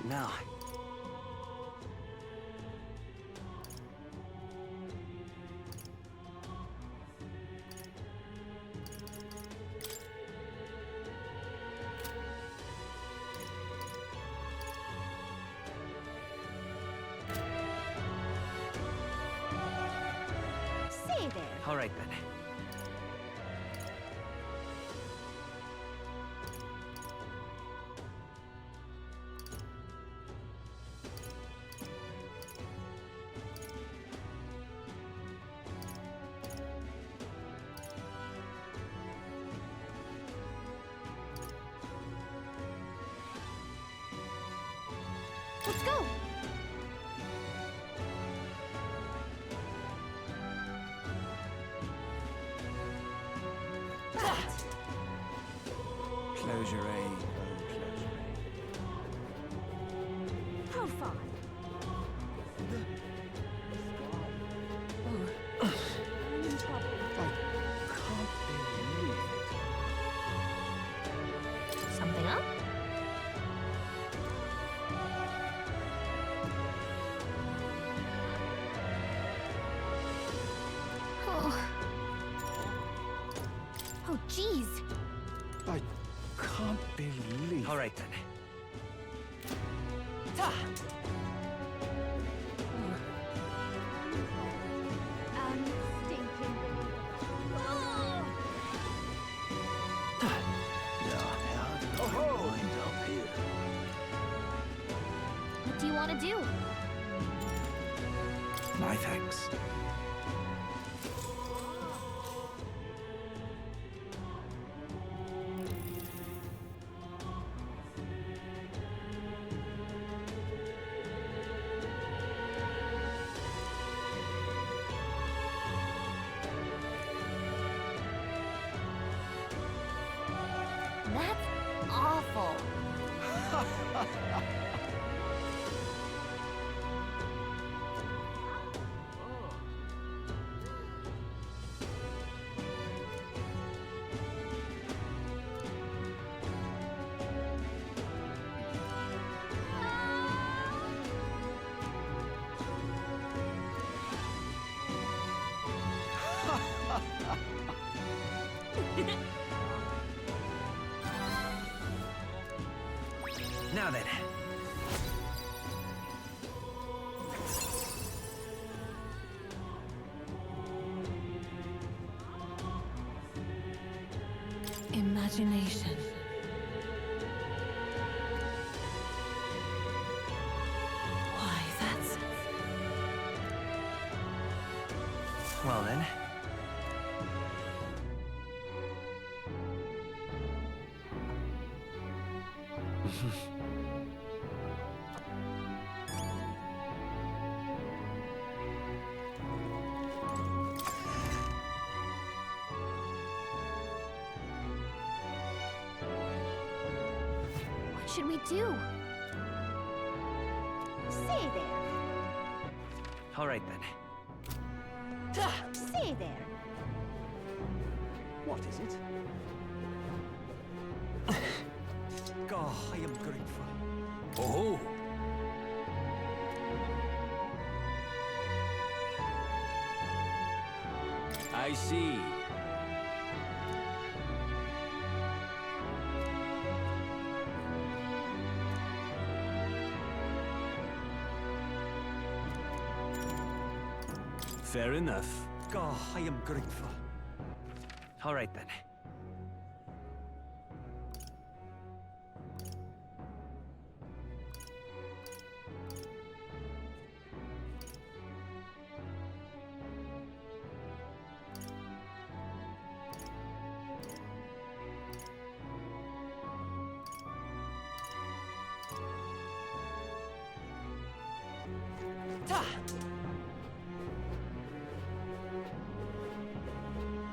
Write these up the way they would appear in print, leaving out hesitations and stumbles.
What now? Say there. All right then. Let's go. Closure A. How far? I'm in trouble. Something up? Oh, jeez. I can't believe. All right then. I'm stinking. Oh! What do you want to do? My thanks. That's awful. Now then. Imagination. Why, that's... Well then. What should we do? Say there. All right then. Say there. What is it? God, I am grateful. Oh. I see. Fair enough. God, I am grateful. All right then.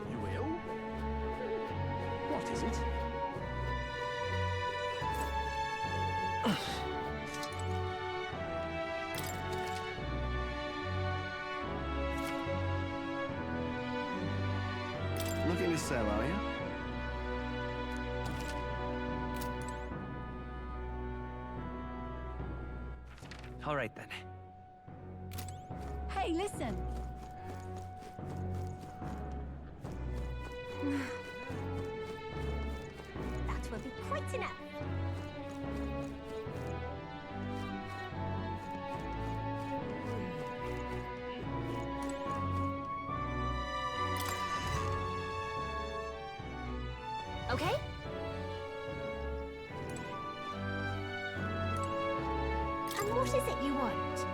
You will? What is it? Looking to sell, are you? All right then. Hey, listen. That will be quite enough. Okay? And what is it you want?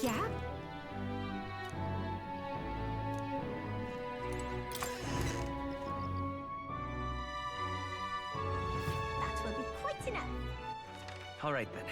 Yeah? That will be quite enough. All right then.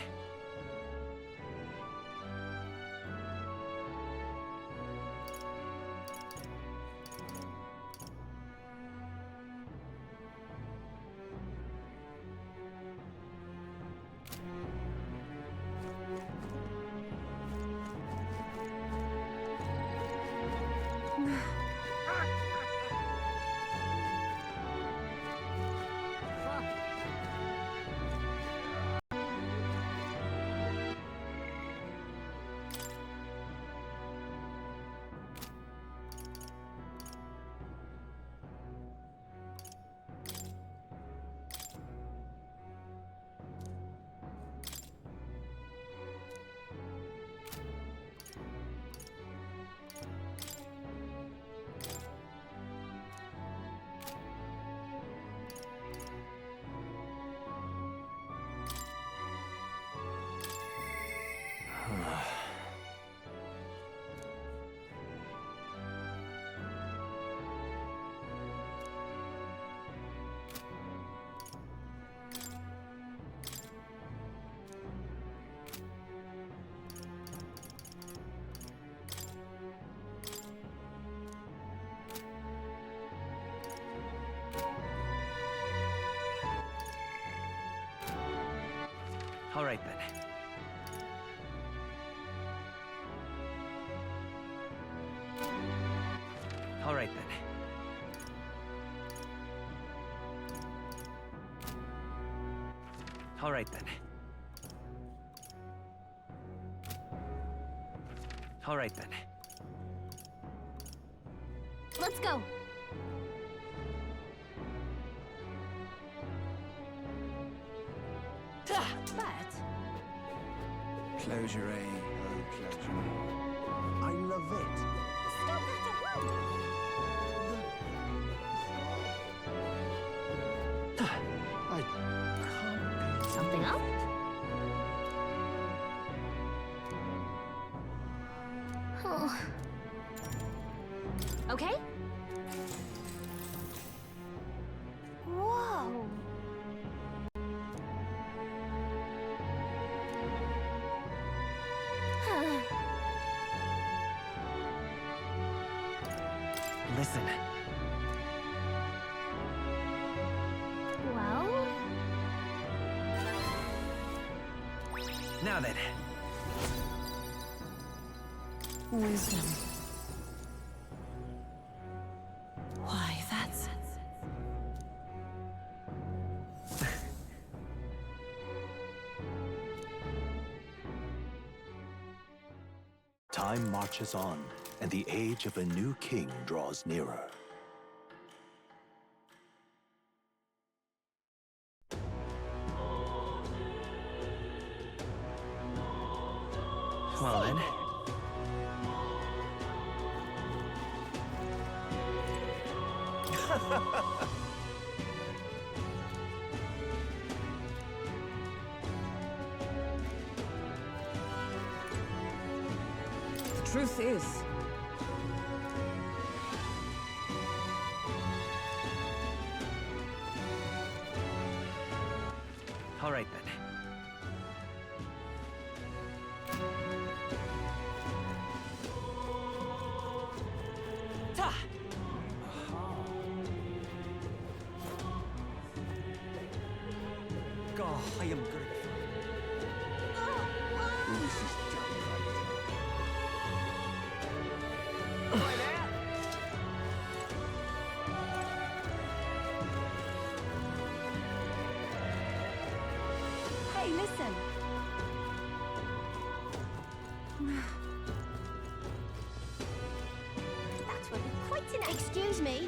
All right then. All right then. All right then. All right then. Let's go. But Close your A. Oh, close your A. I love it. stop that at once. I can't believe Something up? Oh. Okay? Whoa. Listen. Well, Now then. wisdom. Why, that's... Time marches on, and the age of a new king draws nearer. Well then. truth is, All right then. Ta! God, I am grateful. This is downright. Right there! Hey, listen. That will be quite an... Excuse me.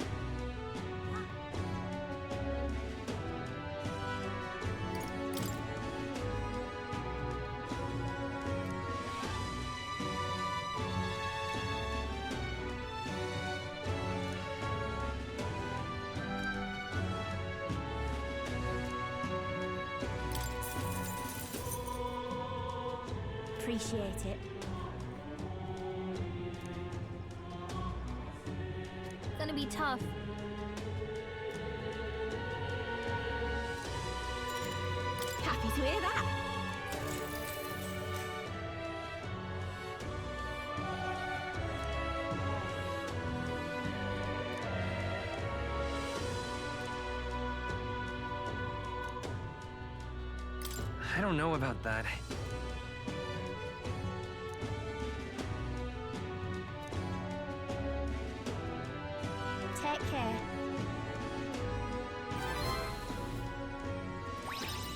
Appreciate it. Gonna be tough. Happy to hear that. I don't know about that. Take care.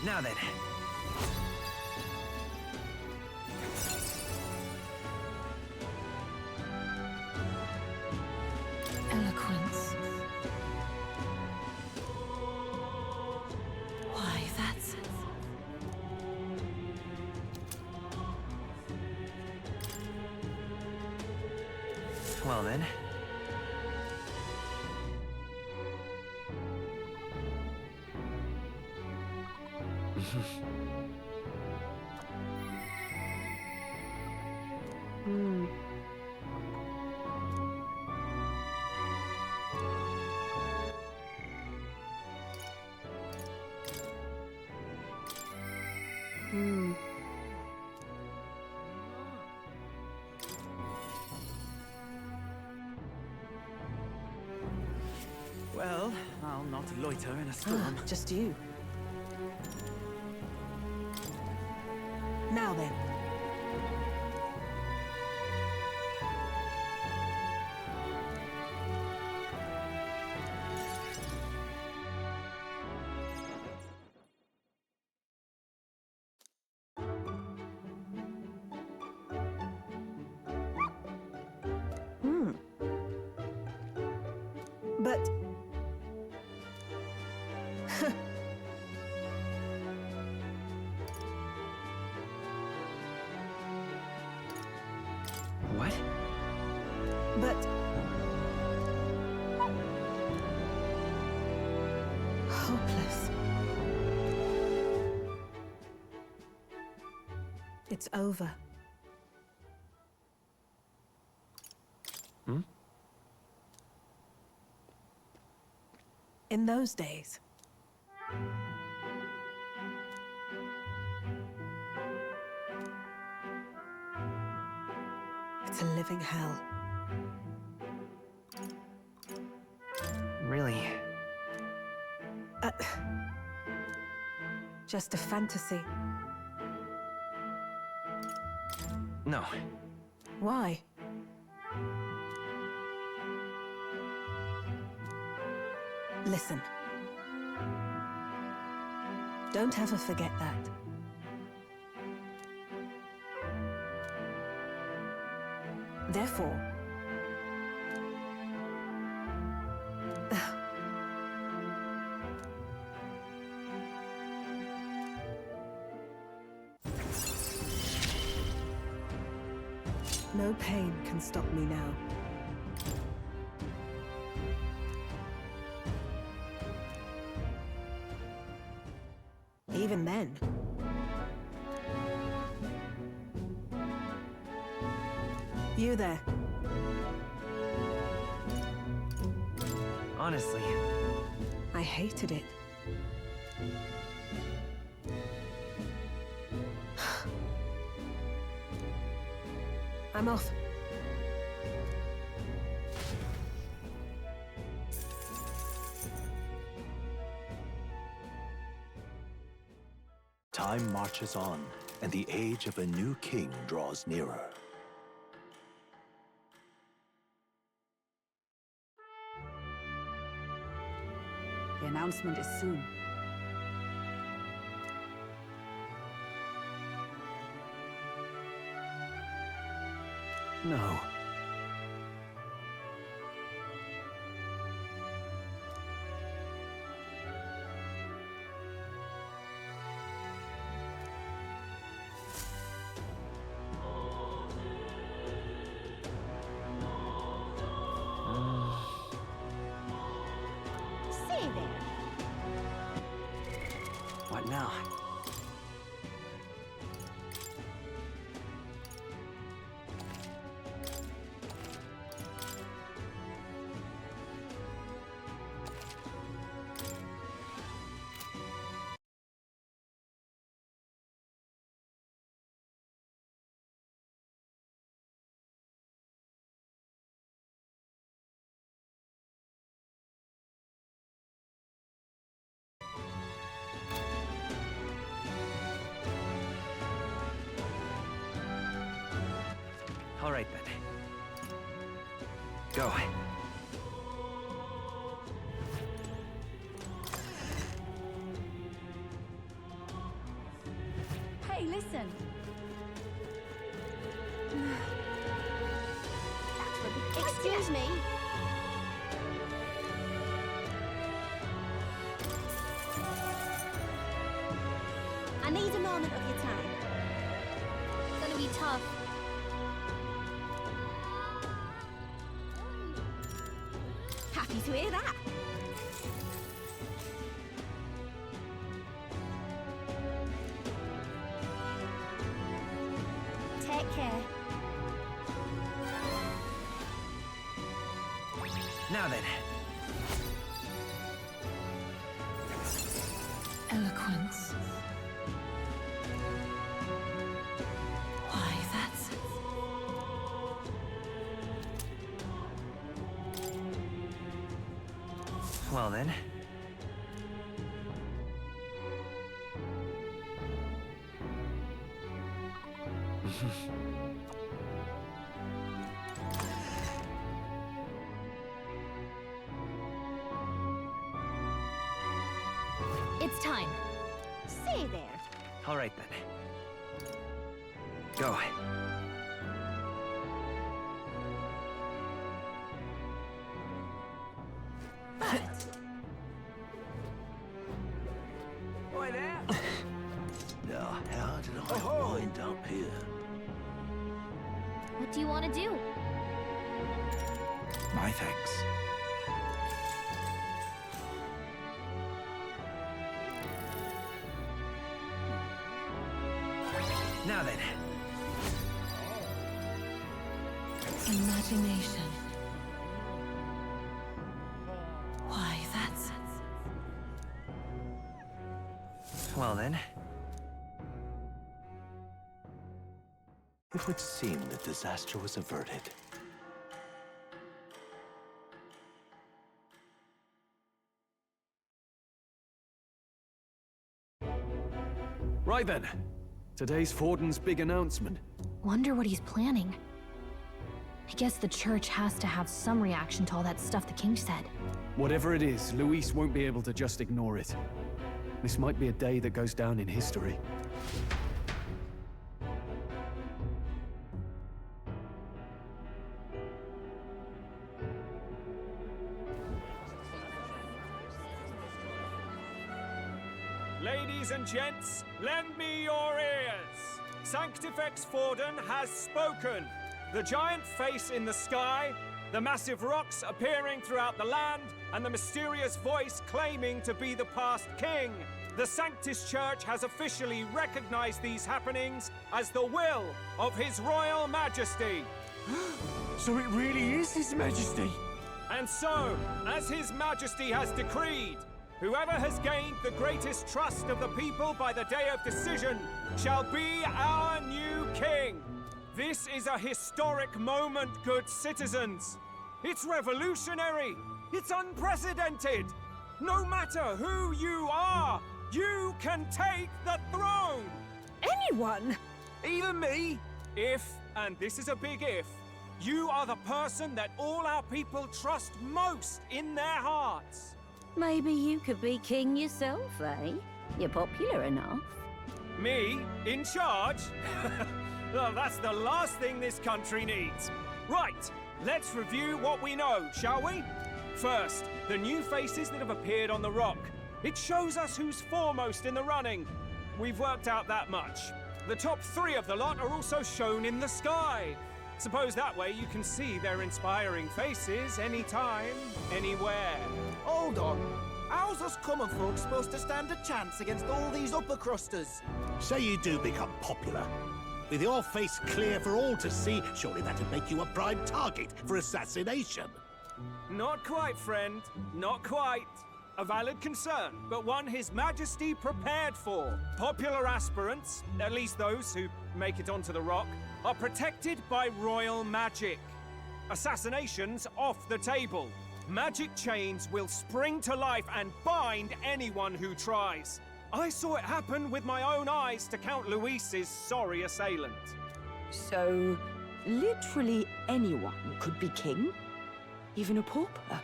Now then. Eloquence. Why, that's... Well then. Well, I'll not loiter in a storm. just you. Now then. But... What? But... hopeless. It's over. Hmm? In those days, it's a living hell. Really? Just a fantasy. No. Why? Listen. Don't ever forget that. Therefore, no pain can stop me now. Even then, you there? Honestly, I hated it. I'm off. Time marches on, and the age of a new king draws nearer. The announcement is soon. no. Say there. What now? All right, then. Go. Hey, listen. Excuse me. I need a moment of your time. It's gonna be tough. Happy to hear that. Take care. Now then. Eloquence. Why, that's... Well then. It's time. Say there. All right, then. Go. Boy there! Now, how did I wind up here? What do you want to do? My thanks. Now then. Imagination. Why, that's... Well then. It would seem that disaster was averted. Right then. Today's Forden's big announcement. Wonder what he's planning. I guess the church has to have some reaction to all that stuff the king said. Whatever it is, Luis won't be able to just ignore it. This might be a day that goes down in history. Ladies and gents, lend me your ears. Sanctifex Forden has spoken. The giant face in the sky, the massive rocks appearing throughout the land, and the mysterious voice claiming to be the past king. The Sanctus Church has officially recognized these happenings as the will of His Royal Majesty. So it really is His Majesty. And so, as His Majesty has decreed, whoever has gained the greatest trust of the people by the day of decision shall be our new king. This is a historic moment, good citizens. It's revolutionary. It's unprecedented. No matter who you are, you can take the throne. Anyone? Even me? If, and this is a big if, you are the person that all our people trust most in their hearts. Maybe you could be king yourself, eh? You're popular enough. Me? In charge? Well, that's the last thing this country needs. Right, let's review what we know, shall we? First, the new faces that have appeared on the rock. It shows us who's foremost in the running. We've worked out that much. The top 3 of the lot are also shown in the sky. Suppose that way you can see their inspiring faces anytime, anywhere. Hold on. How's us common folk supposed to stand a chance against all these upper crusters? Say you do become popular. With your face clear for all to see, surely that'd make you a prime target for assassination. Not quite, friend. Not quite. A valid concern, but one His Majesty prepared for. Popular aspirants, at least those who make it onto the rock, are protected by royal magic. Assassinations off the table. Magic chains will spring to life and bind anyone who tries. I saw it happen with my own eyes to Count Luis's sorry assailant. So, literally anyone could be king? Even a pauper?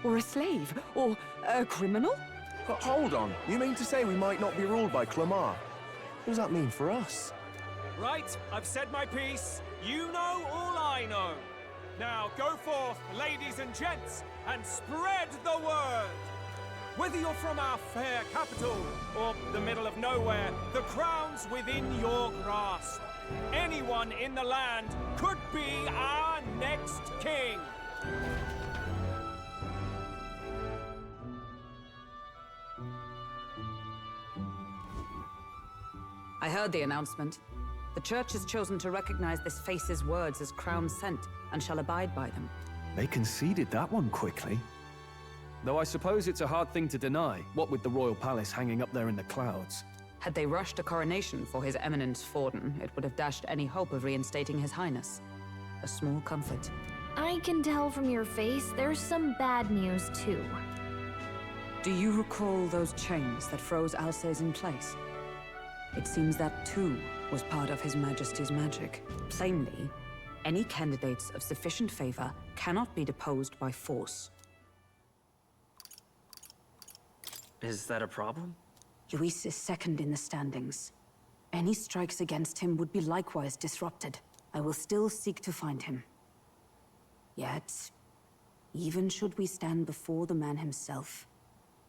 Or a slave? Or a criminal? Hold on. You mean to say we might not be ruled by Clamar? What does that mean for us? Right, I've said my piece. You know all I know. Now go forth, ladies and gents, and spread the word. Whether you're from our fair capital or the middle of nowhere, the crown's within your grasp. Anyone in the land could be our next king. I heard the announcement. The Church has chosen to recognize this face's words as crown sent and shall abide by them. They conceded that one quickly. Though I suppose it's a hard thing to deny, what with the royal palace hanging up there in the clouds. Had they rushed a coronation for His Eminence Forden, it would have dashed any hope of reinstating His Highness. A small comfort. I can tell from your face there's some bad news too. Do you recall those chains that froze Alces in place? It seems that too was part of His Majesty's magic. Plainly, any candidates of sufficient favor cannot be deposed by force. Is that a problem? Luis is second in the standings. Any strikes against him would be likewise disrupted. I will still seek to find him. Yet, even should we stand before the man himself,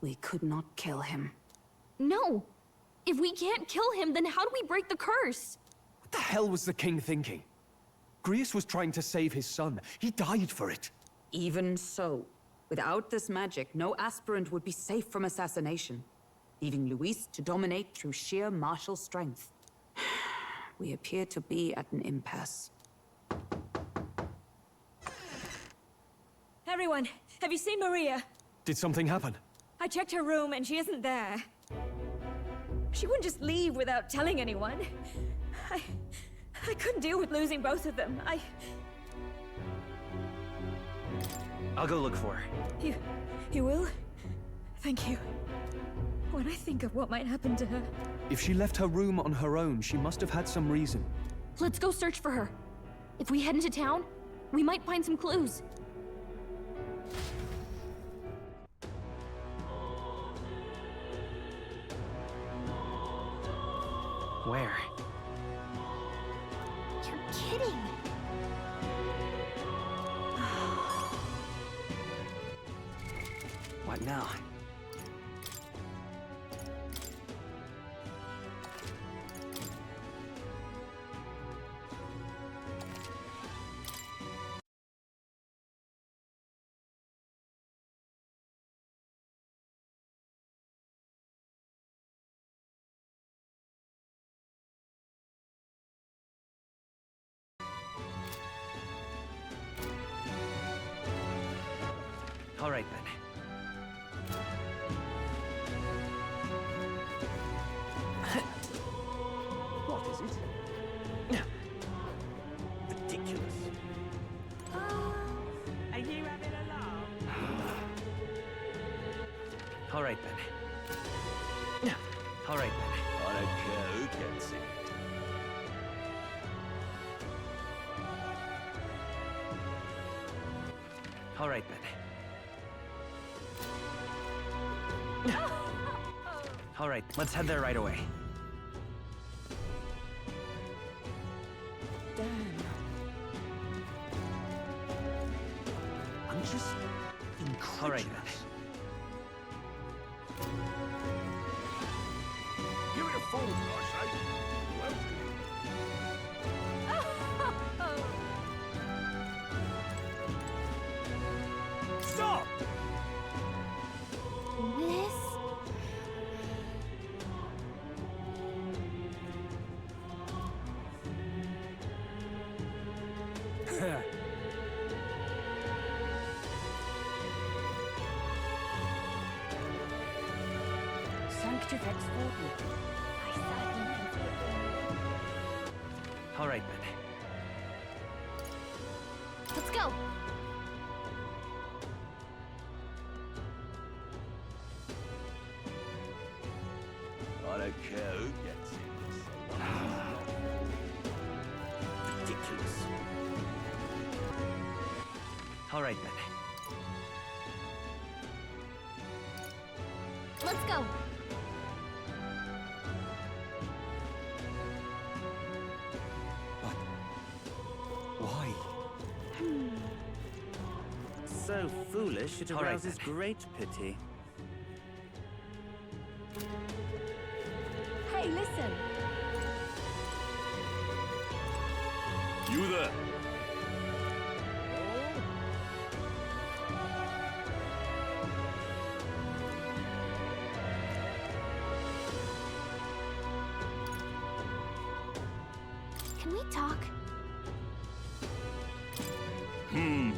we could not kill him. No! If we can't kill him, then how do we break the curse? What the hell was the king thinking? Grius was trying to save his son. He died for it. Even so, without this magic, no aspirant would be safe from assassination, leaving Luis to dominate through sheer martial strength. We appear to be at an impasse. Everyone, have you seen Maria? Did something happen? I checked her room and she isn't there. She wouldn't just leave without telling anyone. I couldn't deal with losing both of them. I'll go look for her. You will? Thank you. When I think of what might happen to her... If she left her room on her own, she must have had some reason. Let's go search for her. If we head into town, we might find some clues. Where? You're kidding. What now? All right then. What is it? Ridiculous. Are you having a laugh? All right then. All right then. I don't care who gets it. All right then. All right, let's head there right away. Dan. I'm just incredulous. All right then. Give it a fold, I say. Who else can Stop! This? Sanctifex Fortune. All right then. Let's go. I don't care who gets it. ridiculous? All right then. Let's go. Why? So foolish, it All right, arouses then. great pity. Hey, listen. You there? Can we talk? Hey,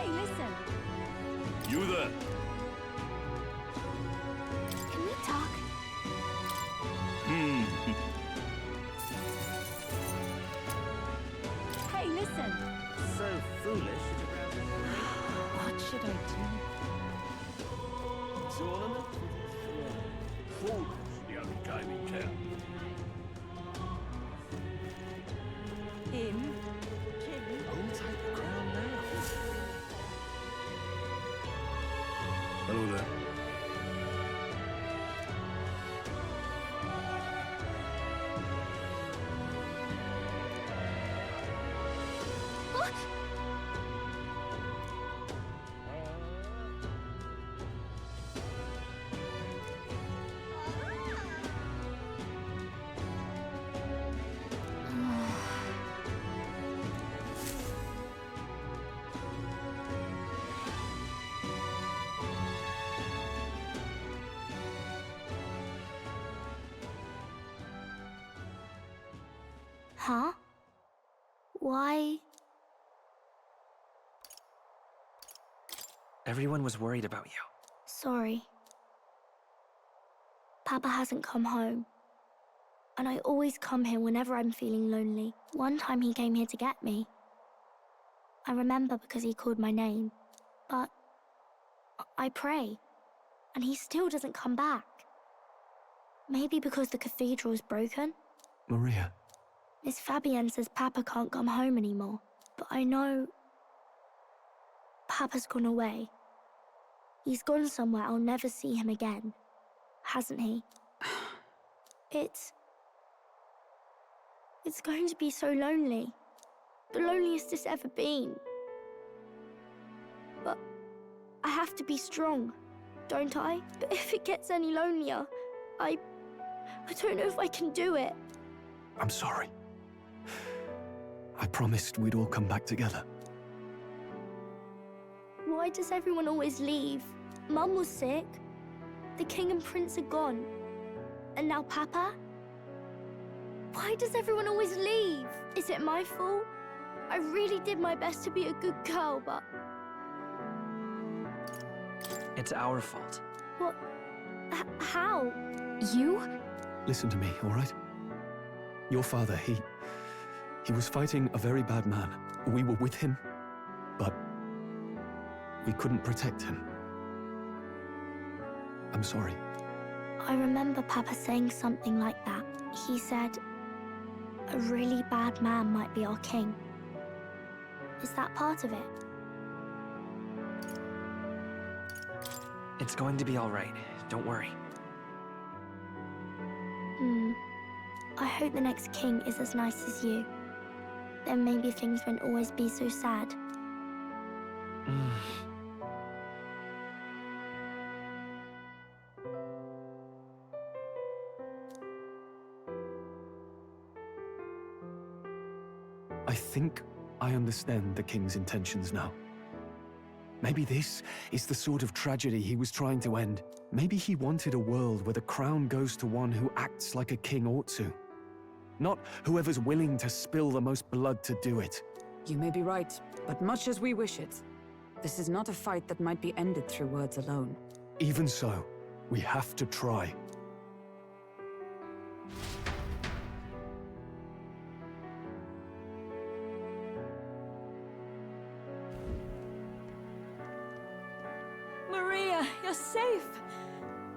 listen. You there? Can we talk? Hey, listen. So foolish, it arouses What should I Tournament? Fool's the only game in town. do? Him? King? Who'll take the crown now? Hello there. Huh? Why? Everyone was worried about you. Sorry. Papa hasn't come home. And I always come here whenever I'm feeling lonely. One time he came here to get me. I remember because he called my name. But I pray, and he still doesn't come back. Maybe because the cathedral's broken? Maria. Miss Fabienne says Papa can't come home anymore. But I know Papa's gone away. He's gone somewhere I'll never see him again. Hasn't he? It's going to be so lonely. The loneliest it's ever been. But I have to be strong, don't I? But if it gets any lonelier, I don't know if I can do it. I'm sorry. I promised we'd all come back together. Why does everyone always leave? Mum was sick. The king and prince are gone. And now Papa? Why does everyone always leave? Is it my fault? I really did my best to be a good girl, but... It's our fault. What? How? You? Listen to me, all right? Your father, he was fighting a very bad man. We were with him, but we couldn't protect him. I'm sorry. I remember Papa saying something like that. He said, a really bad man might be our king. Is that part of it? It's going to be all right. Don't worry. I hope the next king is as nice as you. Then maybe things won't always be so sad. I think I understand the king's intentions now. Maybe this is the sort of tragedy he was trying to end. Maybe he wanted a world where the crown goes to one who acts like a king ought to. Not whoever's willing to spill the most blood to do it. You may be right, but much as we wish it, this is not a fight that might be ended through words alone. Even so, we have to try. Maria, you're safe.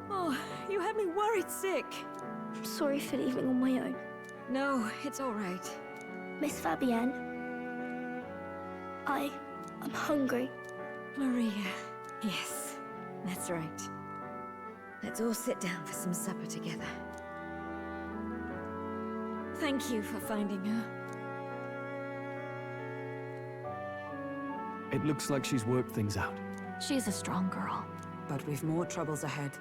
Oh, you had me worried sick. I'm sorry for leaving on my own. No, it's all right. Miss Fabienne, I'm hungry. Maria, yes, that's right. Let's all sit down for some supper together. Thank you for finding her. It looks like she's worked things out. She's a strong girl. But we've more troubles ahead.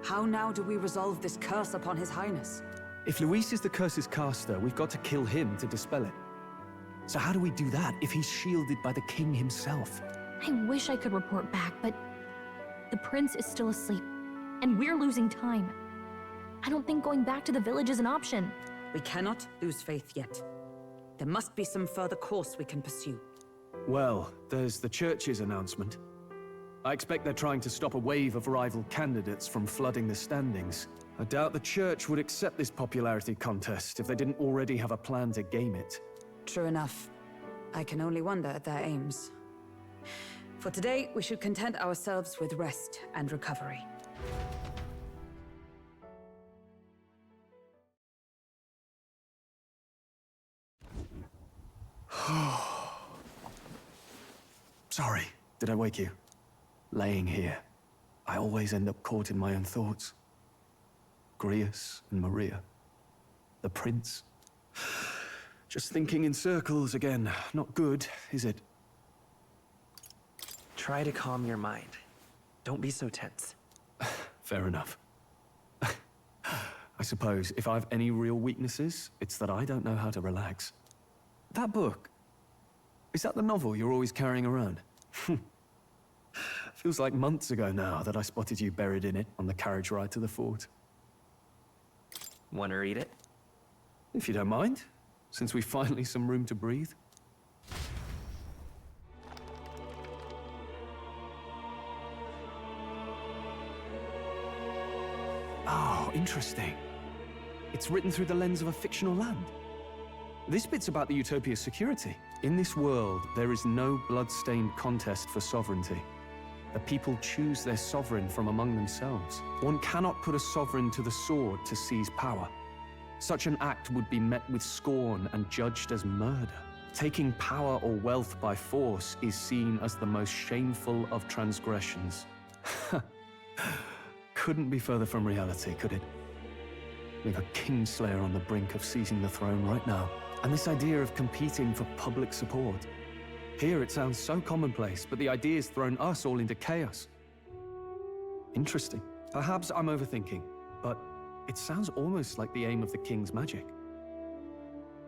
How now do we resolve this curse upon His Highness? If Luis is the curse's caster, we've got to kill him to dispel it. So how do we do that if he's shielded by the king himself? I wish I could report back, but the prince is still asleep, and we're losing time. I don't think going back to the village is an option. We cannot lose faith yet. There must be some further course we can pursue. Well, there's the church's announcement. I expect they're trying to stop a wave of rival candidates from flooding the standings. I doubt the church would accept this popularity contest if they didn't already have a plan to game it. True enough. I can only wonder at their aims. For today, we should content ourselves with rest and recovery. Sorry, did I wake you? Laying here, I always end up caught in my own thoughts. Grius and Maria. The prince. Just thinking in circles again. Not good, is it? Try to calm your mind. Don't be so tense. Fair enough. I suppose if I've any real weaknesses, it's that I don't know how to relax. That book, is that the novel you're always carrying around? Feels like months ago now that I spotted you buried in it on the carriage ride to the fort. Want to read it? If you don't mind, since we've finally some room to breathe. Oh, interesting. It's written through the lens of a fictional land. This bit's about the Utopia's security. In this world, there is no blood-stained contest for sovereignty. The people choose their sovereign from among themselves. One cannot put a sovereign to the sword to seize power. Such an act would be met with scorn and judged as murder. Taking power or wealth by force is seen as the most shameful of transgressions. Couldn't be further from reality, could it? We've a Kingslayer on the brink of seizing the throne right now. And this idea of competing for public support. Here it sounds so commonplace, but the idea's thrown us all into chaos. Interesting. Perhaps I'm overthinking, but it sounds almost like the aim of the king's magic.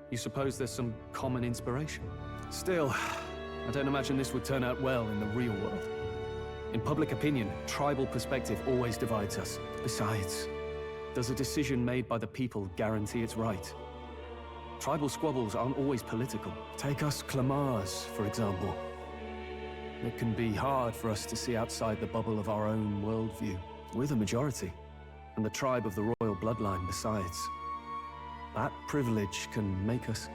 You suppose there's some common inspiration? Still, I don't imagine this would turn out well in the real world. In public opinion, tribal perspective always divides us. Besides, does a decision made by the people guarantee it's right? Tribal squabbles aren't always political. Take us Clamars, for example. It can be hard for us to see outside the bubble of our own worldview. We're the majority, and the tribe of the royal bloodline besides. That privilege can make us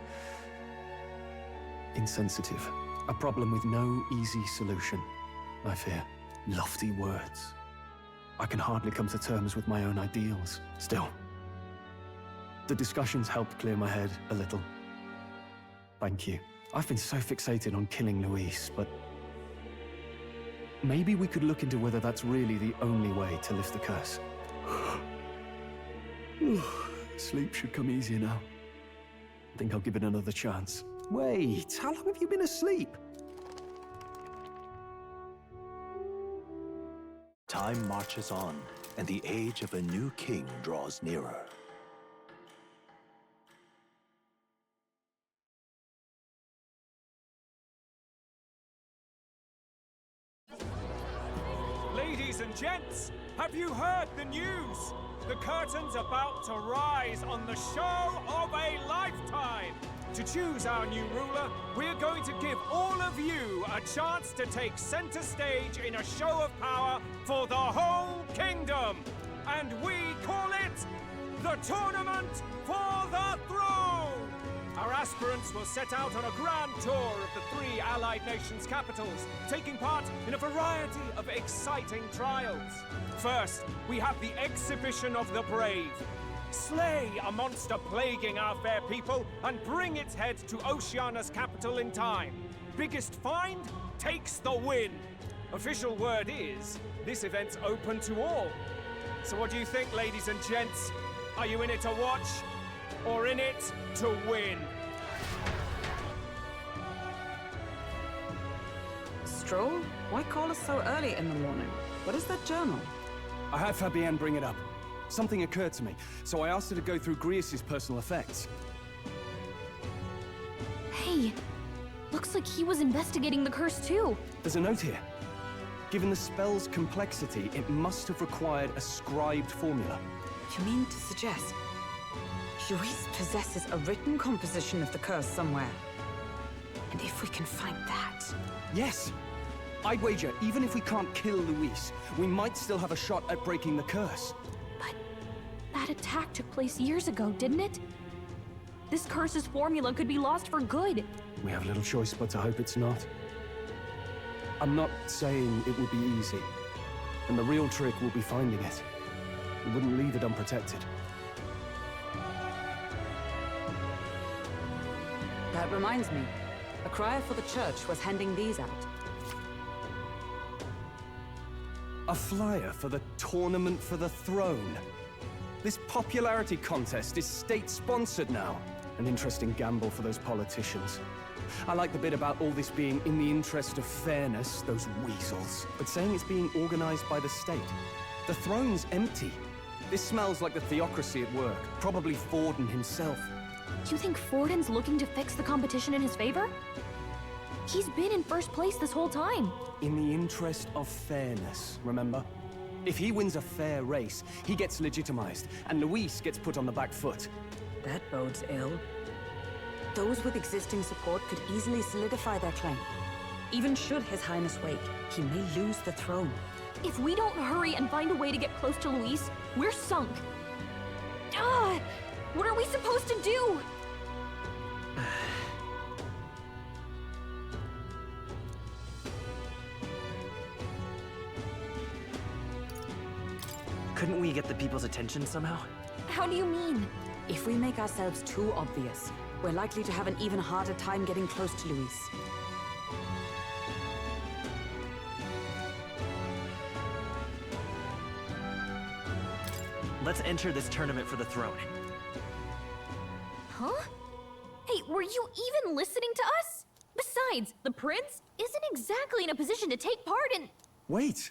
insensitive. A problem with no easy solution, I fear. Lofty words. I can hardly come to terms with my own ideals. Still, the discussions helped clear my head a little. Thank you. I've been so fixated on killing Luis, but maybe we could look into whether that's really the only way to lift the curse. Sleep should come easier now. I think I'll give it another chance. Wait, how long have you been asleep? Time marches on, and the age of a new king draws nearer. Ladies and gents, have you heard the news? The curtain's about to rise on the show of a lifetime. To choose our new ruler, we're going to give all of you a chance to take center stage in a show of power for the whole kingdom. And we call it the Tournament for the Throne! Our aspirants will set out on a grand tour of the 3 allied nations' capitals, taking part in a variety of exciting trials. First, we have the Exhibition of the Brave. Slay a monster plaguing our fair people and bring its head to Oceania's capital in time. Biggest find takes the win. Official word is, this event's open to all. So what do you think, ladies and gents? Are you in it to watch, or in it to win? Stroll? Why call us so early in the morning? What is that journal? I had Fabienne bring it up. Something occurred to me, so I asked her to go through Grius' personal effects. Hey, looks like he was investigating the curse too. There's a note here. Given the spell's complexity, it must have required a scribed formula. You mean to suggest Luis possesses a written composition of the curse somewhere? And if we can find that... Yes! I'd wager, even if we can't kill Luis, we might still have a shot at breaking the curse. But that attack took place years ago, didn't it? This curse's formula could be lost for good. We have little choice but to hope it's not. I'm not saying it will be easy. And the real trick will be finding it. We wouldn't leave it unprotected. That reminds me. A crier for the church was handing these out. A flyer for the Tournament for the Throne. This popularity contest is state-sponsored now. An interesting gamble for those politicians. I like the bit about all this being in the interest of fairness, those weasels. But saying it's being organized by the state. The throne's empty. This smells like the theocracy at work. Probably Forden himself. You think Forden's looking to fix the competition in his favor? He's been in first place this whole time. In the interest of fairness, remember? If he wins a fair race, he gets legitimized, and Luis gets put on the back foot. That bodes ill. Those with existing support could easily solidify their claim. Even should His Highness wake, he may lose the throne. If we don't hurry and find a way to get close to Luis, we're sunk. What are we supposed to do? Couldn't we get the people's attention somehow? How do you mean? If we make ourselves too obvious, we're likely to have an even harder time getting close to Luis. Let's enter this tournament for the throne. Huh? Hey, were you even listening to us? Besides, the prince isn't exactly in a position to take part in... Wait!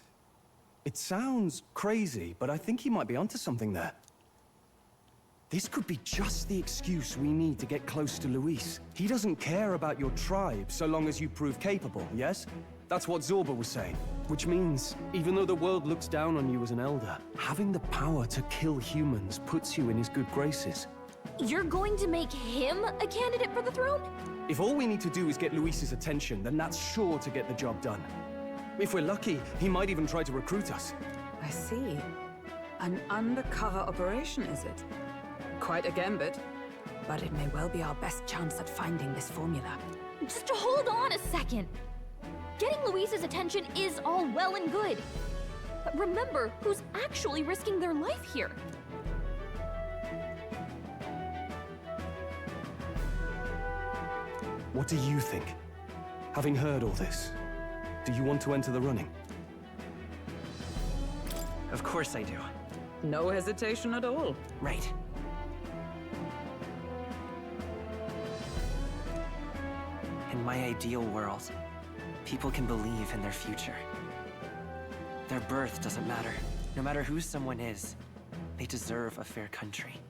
It sounds crazy, but I think he might be onto something there. This could be just the excuse we need to get close to Luis. He doesn't care about your tribe so long as you prove capable, yes? That's what Zorba was saying. Which means, even though the world looks down on you as an elder, having the power to kill humans puts you in his good graces. You're going to make him a candidate for the throne? If all we need to do is get Luis's attention, then that's sure to get the job done. If we're lucky, he might even try to recruit us. I see. An undercover operation, is it? Quite a gambit. But it may well be our best chance at finding this formula. Just hold on a second. Getting Luis's attention is all well and good. But remember who's actually risking their life here. What do you think? Having heard all this, do you want to enter the running? Of course I do. No hesitation at all. Right. In my ideal world, people can believe in their future. Their birth doesn't matter. No matter who someone is, they deserve a fair country.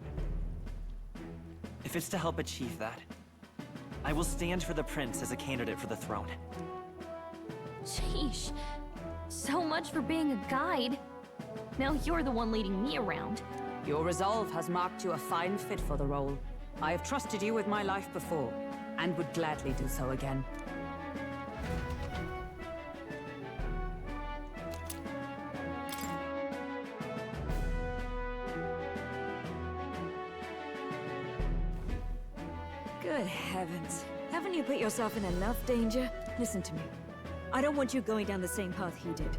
If it's to help achieve that, I will stand for the prince as a candidate for the throne. Sheesh. So much for being a guide. Now you're the one leading me around. Your resolve has marked you a fine fit for the role. I have trusted you with my life before, and would gladly do so again. Good heavens. Haven't you put yourself in enough danger? Listen to me. I don't want you going down the same path he did.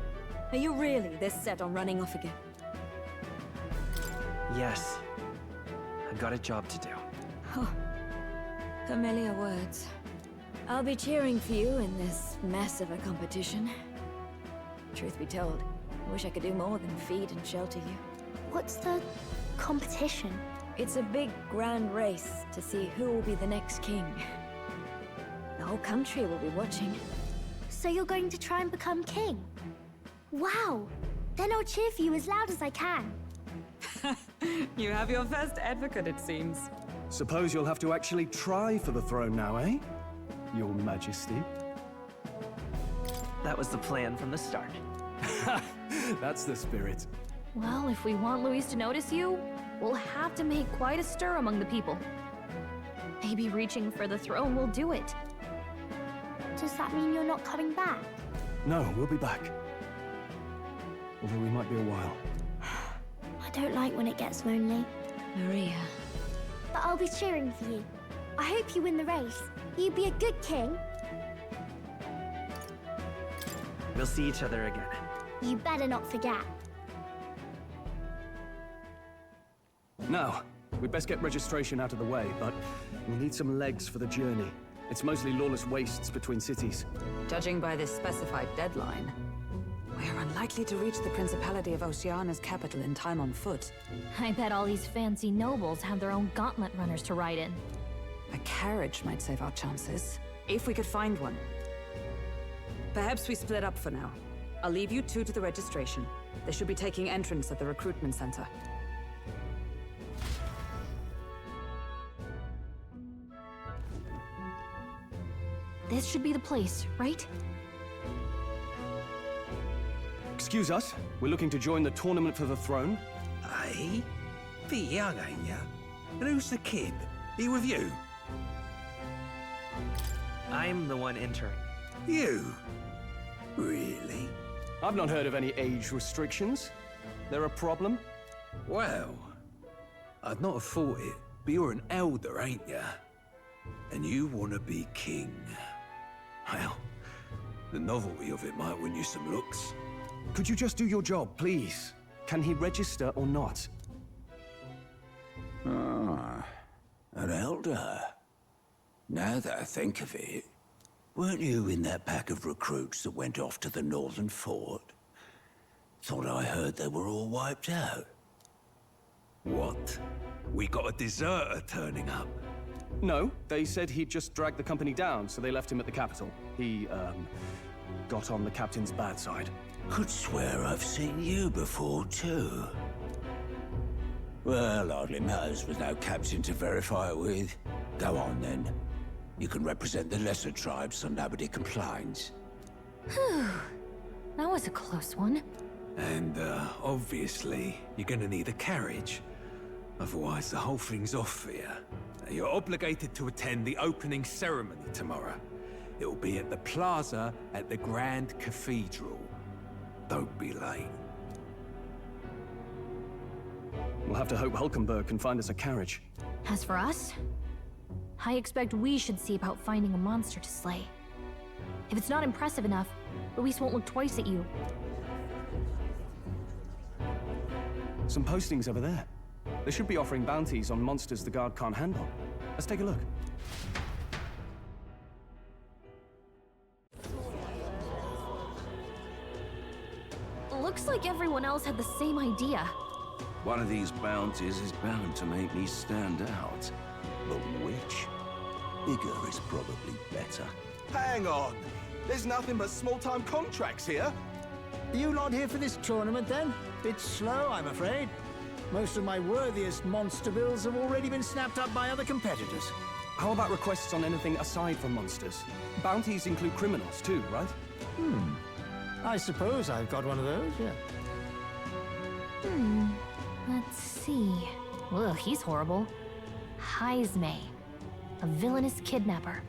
Are you really this set on running off again? Yes. I've got a job to do. Oh, familiar words. I'll be cheering for you in this mess of a competition. Truth be told, I wish I could do more than feed and shelter you. What's the competition? It's a big, grand race to see who will be the next king. The whole country will be watching. So you're going to try and become king? Wow! Then I'll cheer for you as loud as I can. You have your first advocate, it seems. Suppose you'll have to actually try for the throne now, eh? Your Majesty. That was the plan from the start. That's the spirit. Well, if we want Luis to notice you, we'll have to make quite a stir among the people. Maybe reaching for the throne will do it. Does that mean you're not coming back? No, we'll be back. Although we might be a while. I don't like when it gets lonely. Maria. But I'll be cheering for you. I hope you win the race. You'd be a good king. We'll see each other again. You better not forget. Now, we'd best get registration out of the way, but we'll need some legs for the journey. It's mostly lawless wastes between cities. Judging by this specified deadline, we're unlikely to reach the Principality of Oceana's capital in time on foot. I bet all these fancy nobles have their own gauntlet runners to ride in. A carriage might save our chances, if we could find one. Perhaps we split up for now. I'll leave you two to the registration. They should be taking entrance at the recruitment center. This should be the place, right? Excuse us, we're looking to join the tournament for the throne. Aye? Bit young, ain't ya? And who's the kid? He with you? I'm the one entering. You? Really? I've not heard of any age restrictions. There a problem? Well, I'd not have thought it, but you're an elder, ain't ya? And you want to be king. Well, the novelty of it might win you some looks. Could you just do your job, please? Can he register or not? Ah, an elder. Now that I think of it, weren't you in that pack of recruits that went off to the northern fort? Thought I heard they were all wiped out. What? We got a deserter turning up? No, they said he'd just dragged the company down, so they left him at the capital. He, got on the captain's bad side. Could swear I've seen you before, too. Well, hardly matters with no captain to verify it with. Go on, then. You can represent the lesser tribes so nobody complains. Whew. That was a close one. And, obviously, you're gonna need a carriage. Otherwise, the whole thing's off here. You're obligated to attend the opening ceremony tomorrow. It will be at the plaza at the Grand Cathedral. Don't be late. We'll have to hope Hulkenberg can find us a carriage. As for us, I expect we should see about finding a monster to slay. If it's not impressive enough, Luis won't look twice at you. Some postings over there. They should be offering bounties on monsters the guard can't handle. Let's take a look. Looks like everyone else had the same idea. One of these bounties is bound to make me stand out. But which? Bigger is probably better. Hang on! There's nothing but small-time contracts here. Are you not here for this tournament, then? Bit slow, I'm afraid. Most of my worthiest monster bills have already been snapped up by other competitors. How about requests on anything aside from monsters? Bounties include criminals too, right? I suppose I've got one of those, yeah. Let's see. Ugh, he's horrible. Heisme, a villainous kidnapper.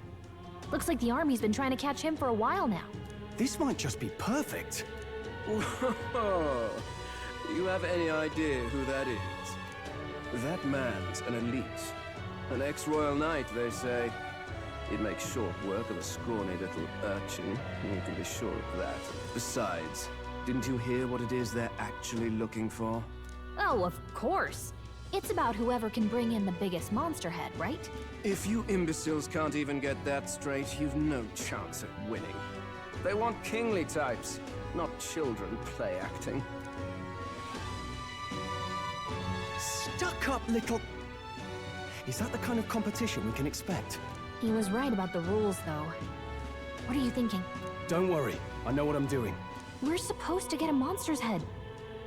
Looks like the army's been trying to catch him for a while now. This might just be perfect. Whoa. You have any idea who that is? That man's an elite. An ex-royal knight, they say. He'd make short work of a scrawny little urchin. You can be sure of that. Besides, didn't you hear what it is they're actually looking for? Oh, of course. It's about whoever can bring in the biggest monster head, right? If you imbeciles can't even get that straight, you've no chance at winning. They want kingly types, not children play acting. Stuck-up little... Is that the kind of competition we can expect? He was right about the rules, though. What are you thinking? Don't worry, I know what I'm doing. We're supposed to get a monster's head.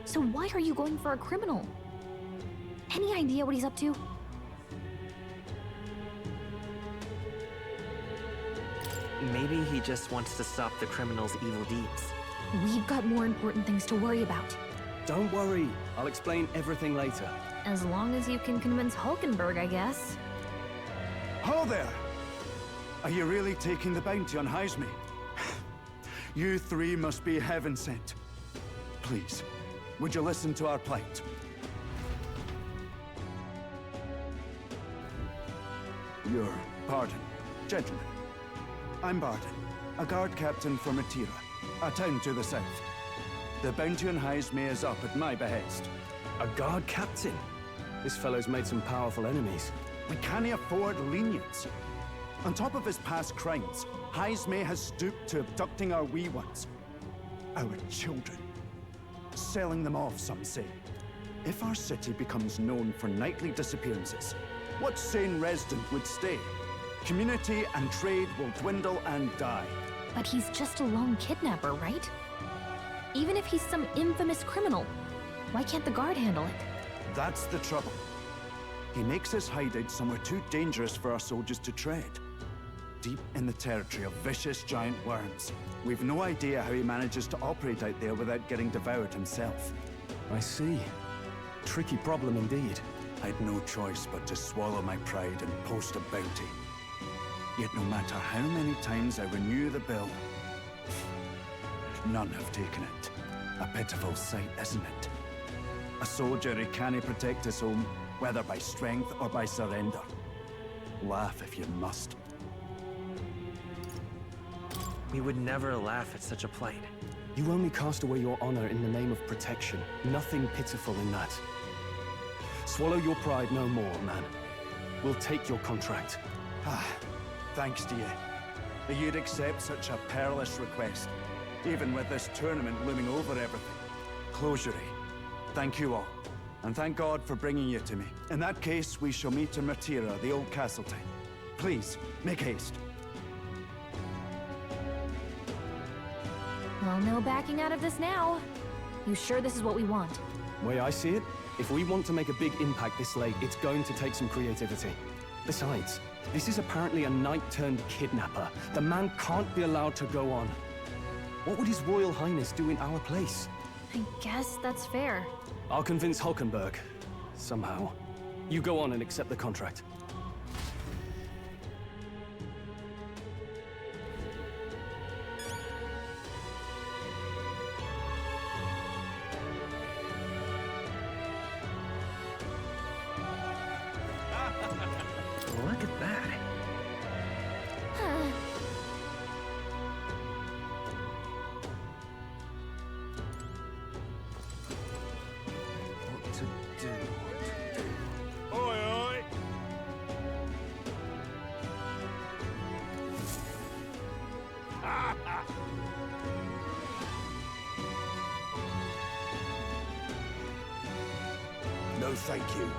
So why are you going for a criminal? Any idea what he's up to? Maybe he just wants to stop the criminal's evil deeds. We've got more important things to worry about. Don't worry, I'll explain everything later. As long as you can convince Hulkenberg, I guess. Ho there! Are you really taking the bounty on Heisme? You three must be heaven sent. Please, would you listen to our plight? Your pardon, gentlemen. I'm Barton, a guard captain for Matira, a town to the south. The bounty on Heisme is up at my behest. A guard captain? This fellow's made some powerful enemies. We can't afford lenience. On top of his past crimes, Heisme has stooped to abducting our wee ones. Our children. Selling them off, some say. If our city becomes known for nightly disappearances, what sane resident would stay? Community and trade will dwindle and die. But he's just a lone kidnapper, right? Even if he's some infamous criminal, why can't the guard handle it? That's the trouble. He makes his hideout somewhere too dangerous for our soldiers to tread. Deep in the territory of vicious giant worms. We've no idea how he manages to operate out there without getting devoured himself. I see. Tricky problem indeed. I'd no choice but to swallow my pride and post a bounty. Yet no matter how many times I renew the bill, none have taken it. A pitiful sight, isn't it? A soldier who can't protect his home, whether by strength or by surrender. Laugh if you must. We would never laugh at such a plight. You only cast away your honor in the name of protection. Nothing pitiful in that. Swallow your pride no more, man. We'll take your contract. Thanks to you. That you'd accept such a perilous request, even with this tournament looming over everything. Closure. Thank you all, and thank God for bringing you to me. In that case, we shall meet in Matira, the old castle town. Please, make haste. Well, no backing out of this now. You sure this is what we want? Way I see it, if we want to make a big impact this late, it's going to take some creativity. Besides, this is apparently a knight-turned-kidnapper. The man can't be allowed to go on. What would His Royal Highness do in our place? I guess that's fair. I'll convince Hulkenberg. Somehow. You go on and accept the contract. Look at that. What to do? Oi, oi! No, thank you.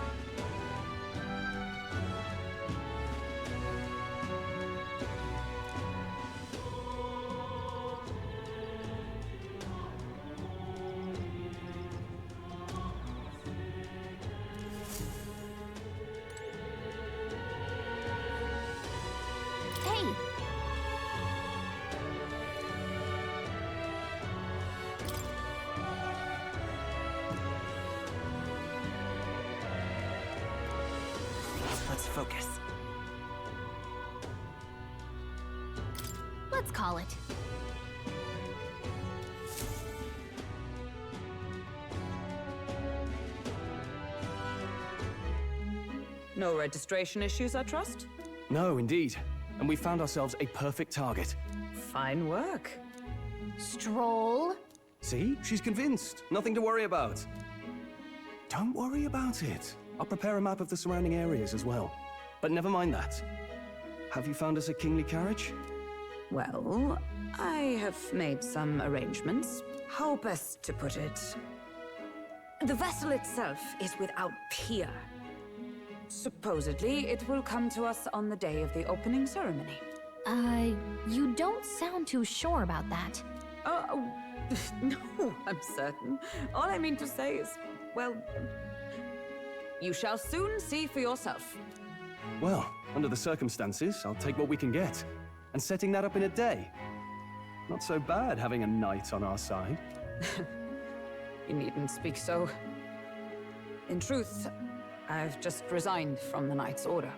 Hey! Let's focus. Let's call it. No registration issues, I trust? No, indeed. And we found ourselves a perfect target. Fine work. Stroll. See? She's convinced. Nothing to worry about. Don't worry about it. I'll prepare a map of the surrounding areas as well. But never mind that. Have you found us a kingly carriage? Well, I have made some arrangements. How best to put it? The vessel itself is without peer. Supposedly, it will come to us on the day of the opening ceremony. You don't sound too sure about that. Oh, no, I'm certain. All I mean to say is, well, you shall soon see for yourself. Well, under the circumstances, I'll take what we can get. And setting that up in a day. Not so bad having a knight on our side. You needn't speak so. In truth, I've just resigned from the Knight's Order.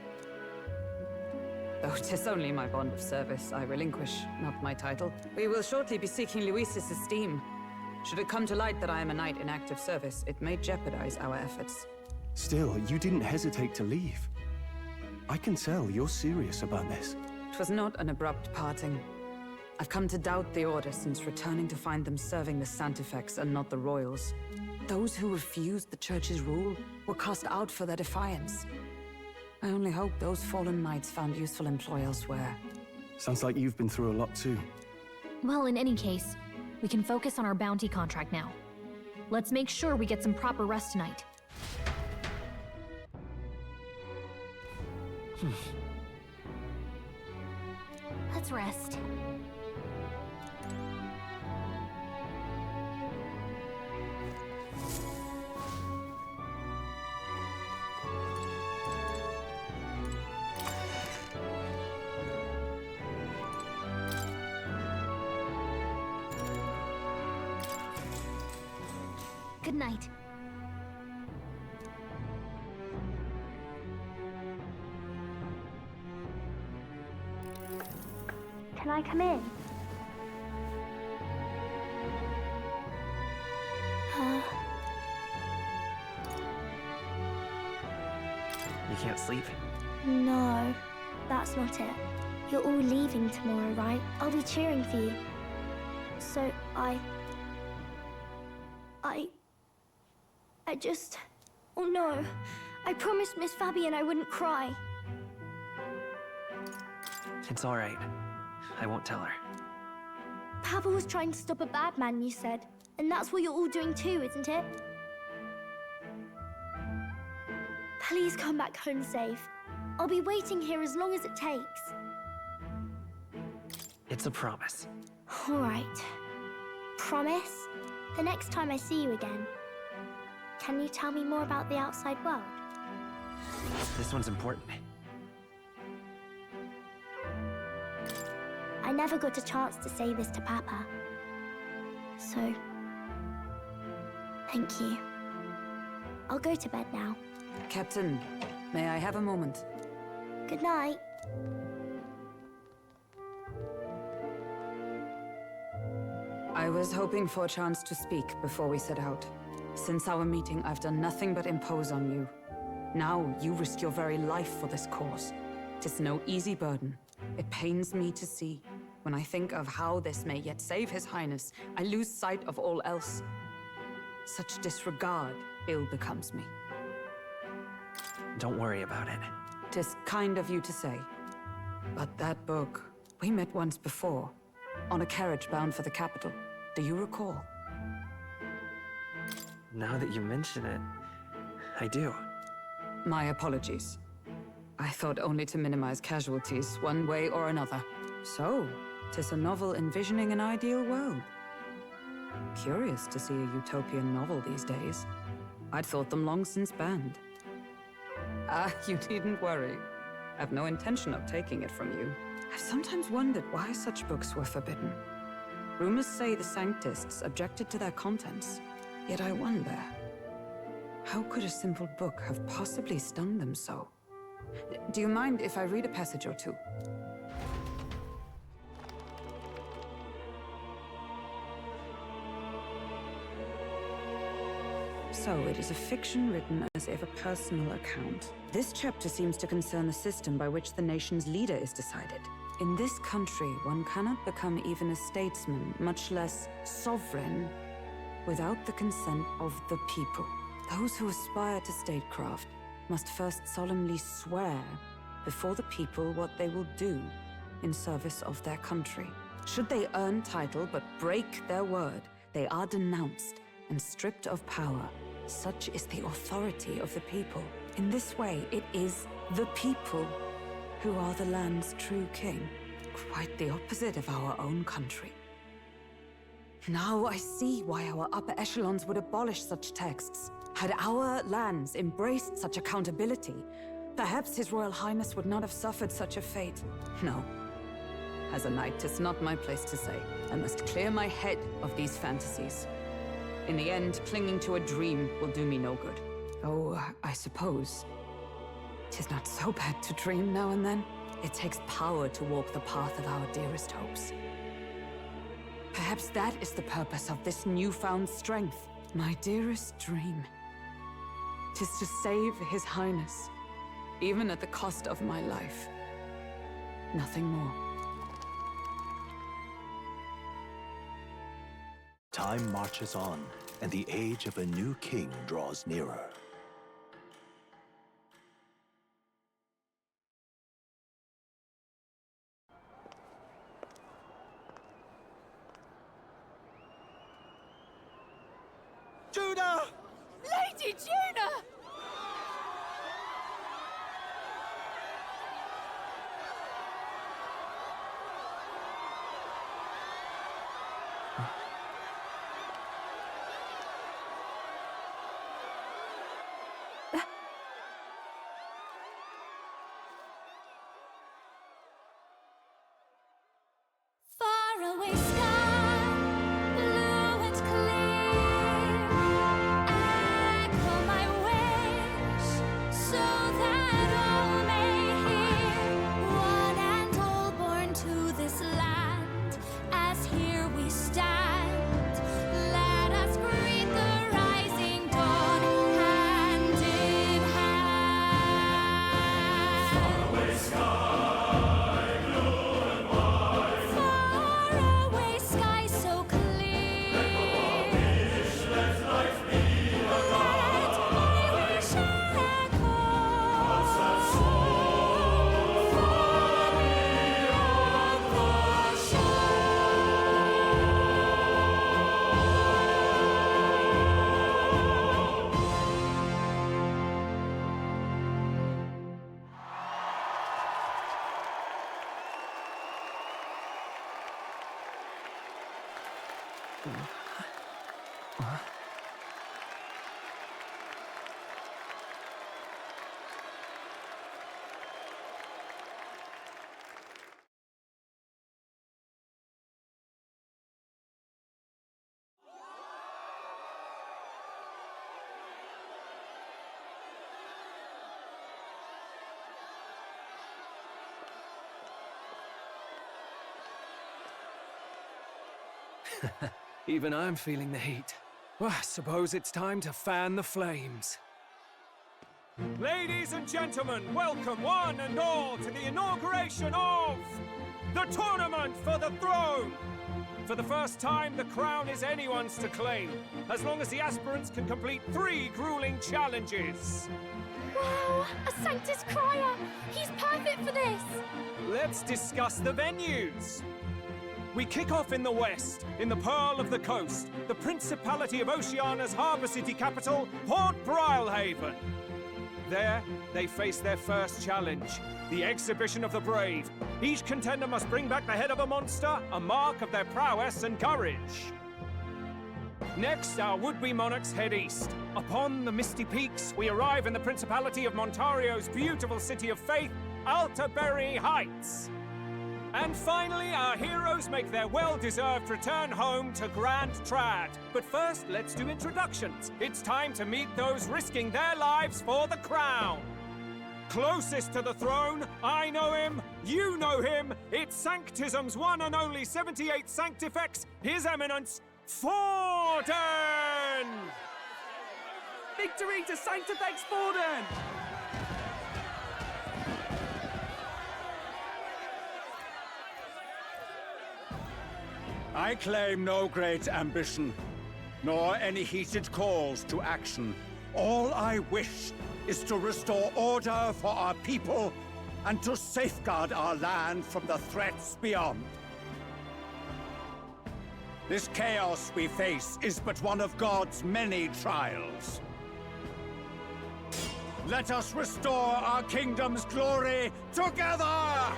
Though 'tis only my bond of service I relinquish, not my title. We will shortly be seeking Luis's esteem. Should it come to light that I am a knight in active service, it may jeopardize our efforts. Still, you didn't hesitate to leave. I can tell you're serious about this. It was not an abrupt parting. I've come to doubt the Order since returning to find them serving the Santifex and not the Royals. Those who refused the Church's rule were cast out for their defiance. I only hope those fallen knights found useful employ elsewhere. Sounds like you've been through a lot too. Well, in any case, we can focus on our bounty contract now. Let's make sure we get some proper rest tonight. Let's rest. Good night. Can I come in? You can't sleep? No, that's not it. You're all leaving tomorrow, right? I'll be cheering for you. So I just... Oh no. I promised Miss Fabian I wouldn't cry. It's all right. I won't tell her. Papa was trying to stop a bad man, you said. And that's what you're all doing too, isn't it? Please come back home safe. I'll be waiting here as long as it takes. It's a promise. All right. Promise? The next time I see you again. Can you tell me more about the outside world? This one's important. I never got a chance to say this to Papa. So, thank you. I'll go to bed now. Captain, may I have a moment? Good night. I was hoping for a chance to speak before we set out. Since our meeting, I've done nothing but impose on you. Now, you risk your very life for this cause. 'Tis no easy burden. It pains me to see. When I think of how this may yet save His Highness, I lose sight of all else. Such disregard ill becomes me. Don't worry about it. 'Tis kind of you to say. But that book, we met once before, on a carriage bound for the capital. Do you recall? Now that you mention it, I do. My apologies. I thought only to minimize casualties, one way or another. So, 'tis a novel envisioning an ideal world. Curious to see a utopian novel these days. I'd thought them long since banned. Ah, you needn't worry. I've no intention of taking it from you. I've sometimes wondered why such books were forbidden. Rumors say the Sanctists objected to their contents. Yet I wonder, how could a simple book have possibly stung them so? Do you mind if I read a passage or two? So it is a fiction written as if a personal account. This chapter seems to concern the system by which the nation's leader is decided. In this country, one cannot become even a statesman, much less sovereign, without the consent of the people. Those who aspire to statecraft must first solemnly swear before the people what they will do in service of their country. Should they earn title but break their word, they are denounced and stripped of power. Such is the authority of the people. In this way, it is the people who are the land's true king. Quite the opposite of our own country. Now I see why our upper echelons would abolish such texts. Had our lands embraced such accountability, perhaps His Royal Highness would not have suffered such a fate. No. As a knight, 'tis not my place to say. I must clear my head of these fantasies. In the end, clinging to a dream will do me no good. Oh, I suppose 'tis not so bad to dream now and then. It takes power to walk the path of our dearest hopes. Perhaps that is the purpose of this newfound strength. My dearest dream. 'Tis to save His Highness, even at the cost of my life. Nothing more. Time marches on, and the age of a new king draws nearer. Judah! Lady Judah! Far away sky, blue and clear. Echo my wish, so that all may hear. One and all born to this land, as here we stand. Let us greet the rising dawn, hand in hand. Far away sky. Even I'm feeling the heat. Well, I suppose it's time to fan the flames. Ladies and gentlemen, welcome one and all to the inauguration of the Tournament for the Throne! For the first time, the crown is anyone's to claim, as long as the aspirants can complete 3 grueling challenges. Wow, a Sanctus Crier! He's perfect for this! Let's discuss the venues. We kick off in the west, in the Pearl of the Coast, the Principality of Oceania's harbour city capital, Port Brilehaven. There, they face their first challenge, the Exhibition of the Brave. Each contender must bring back the head of a monster, a mark of their prowess and courage. Next, our would-be monarchs head east. Upon the misty peaks, we arrive in the Principality of Montario's beautiful city of faith, Altaberry Heights. And finally, our heroes make their well-deserved return home to Grand Trad. But first, let's do introductions. It's time to meet those risking their lives for the crown. Closest to the throne, I know him, you know him. It's Sanctism's one and only 78th Sanctifex, His Eminence, Forden! Victory to Sanctifex Forden! I claim no great ambition, nor any heated calls to action. All I wish is to restore order for our people and to safeguard our land from the threats beyond. This chaos we face is but one of God's many trials. Let us restore our kingdom's glory together!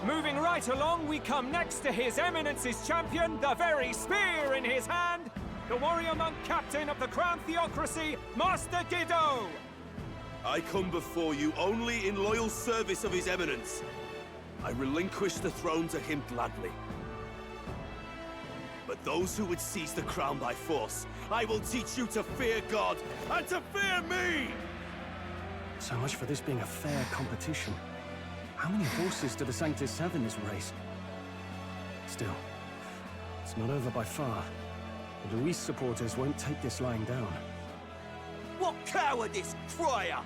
Moving right along, we come next to His Eminence's champion, the very spear in his hand, the warrior monk captain of the Crown Theocracy, Master Guido! I come before you only in loyal service of His Eminence. I relinquish the throne to him gladly. But those who would seize the crown by force, I will teach you to fear God and to fear me! So much for this being a fair competition. How many horses do the Sanctus have in this race? Still, it's not over by far. The Luis supporters won't take this lying down. What cowardice, Crier!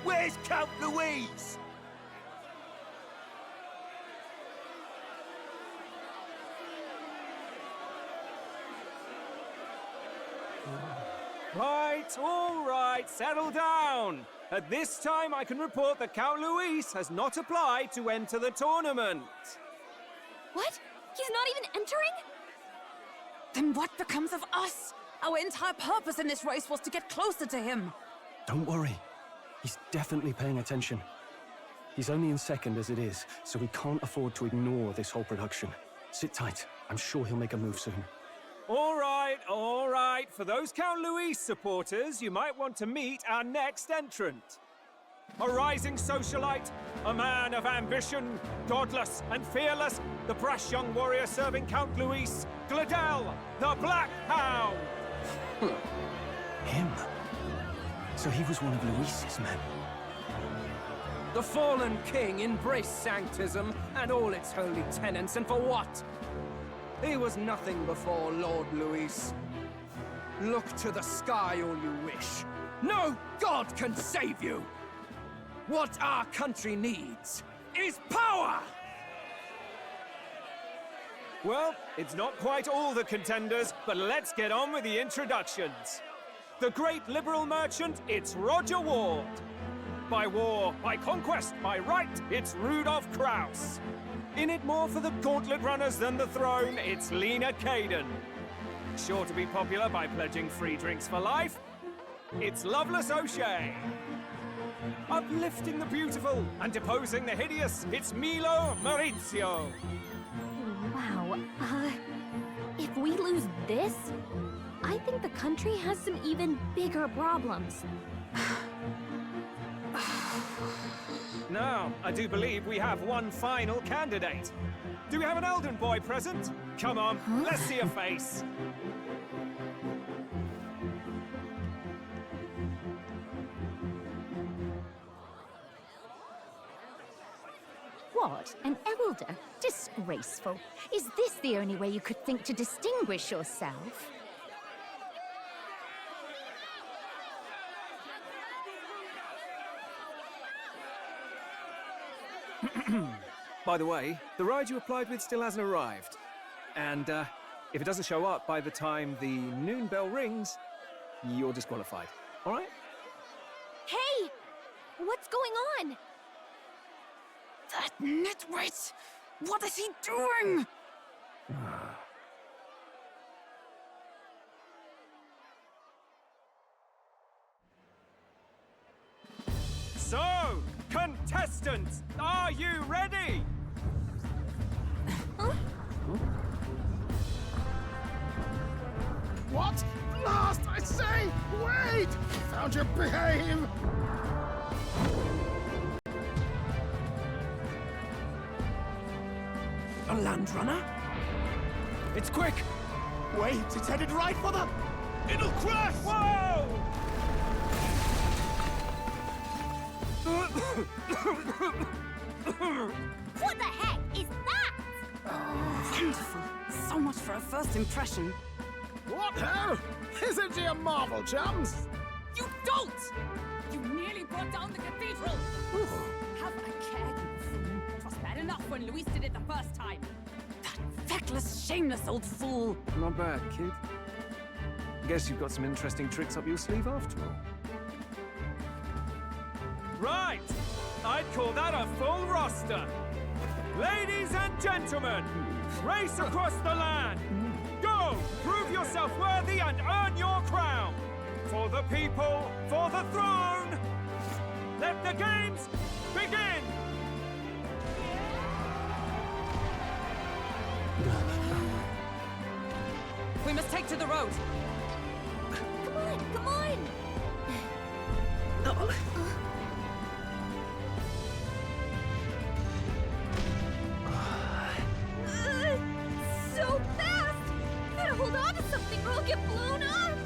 Where's Count Louise? All right, settle down. At this time, I can report that Count Luis has not applied to enter the tournament. What? He's not even entering? Then what becomes of us? Our entire purpose in this race was to get closer to him. Don't worry. He's definitely paying attention. He's only in second as it is, so we can't afford to ignore this whole production. Sit tight. I'm sure he'll make a move soon. All right. For those Count Luis supporters, you might want to meet our next entrant. A rising socialite, a man of ambition, godless and fearless, the brash young warrior serving Count Luis, Gladel, the Black Hound. Him? So he was one of Luis's men. The fallen king embraced Sanctism and all its holy tenets, and for what? He was nothing before Lord Luis. Look to the sky all you wish. No god can save you! What our country needs is power! Well, it's not quite all the contenders, but let's get on with the introductions. The great liberal merchant, it's Roger Ward. By war, by conquest, by right, it's Rudolph Kraus. In it more for the Gauntlet runners than the throne, it's Lena Caden. Sure to be popular by pledging free drinks for life, it's Loveless O'Shea. Uplifting the beautiful and deposing the hideous, it's Milo Maurizio. Wow, if we lose this, I think the country has some even bigger problems. Now, I do believe we have one final candidate. Do we have an Elden boy present? Come on, let's see a face. What? An elder? Disgraceful. Is this the only way you could think to distinguish yourself? By the way, the ride you applied with still hasn't arrived. And if it doesn't show up by the time the noon bell rings, you're disqualified. All right? Hey! What's going on? That nitwit! What is he doing? So, contestants, are you ready? What? Last, I say! Wait! Found your behave! A land runner? It's quick! Wait, it's headed right for the... It'll crash! Whoa! What the heck is that? Wonderful. So much for a first impression. What hell? Isn't he a marvel, chums? You don't! You nearly brought down the cathedral! Have a care, you fool. 'Twas bad enough when Luis did it the first time. That feckless, shameless old fool. Not bad, kid. Guess you've got some interesting tricks up your sleeve after all. Right! I'd call that a full roster. Ladies and gentlemen, race across the land. Go! Prove yourself worthy and earn your crown. For the people, for the throne. Let the games begin! We must take to the road. Come on, come on! So fast! Better hold on to something or I'll get blown up!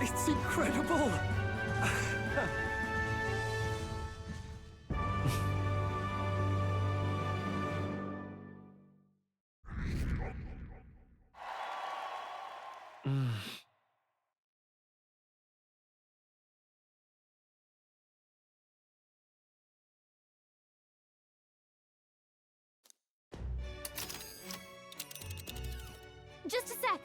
It's incredible! Just a sec.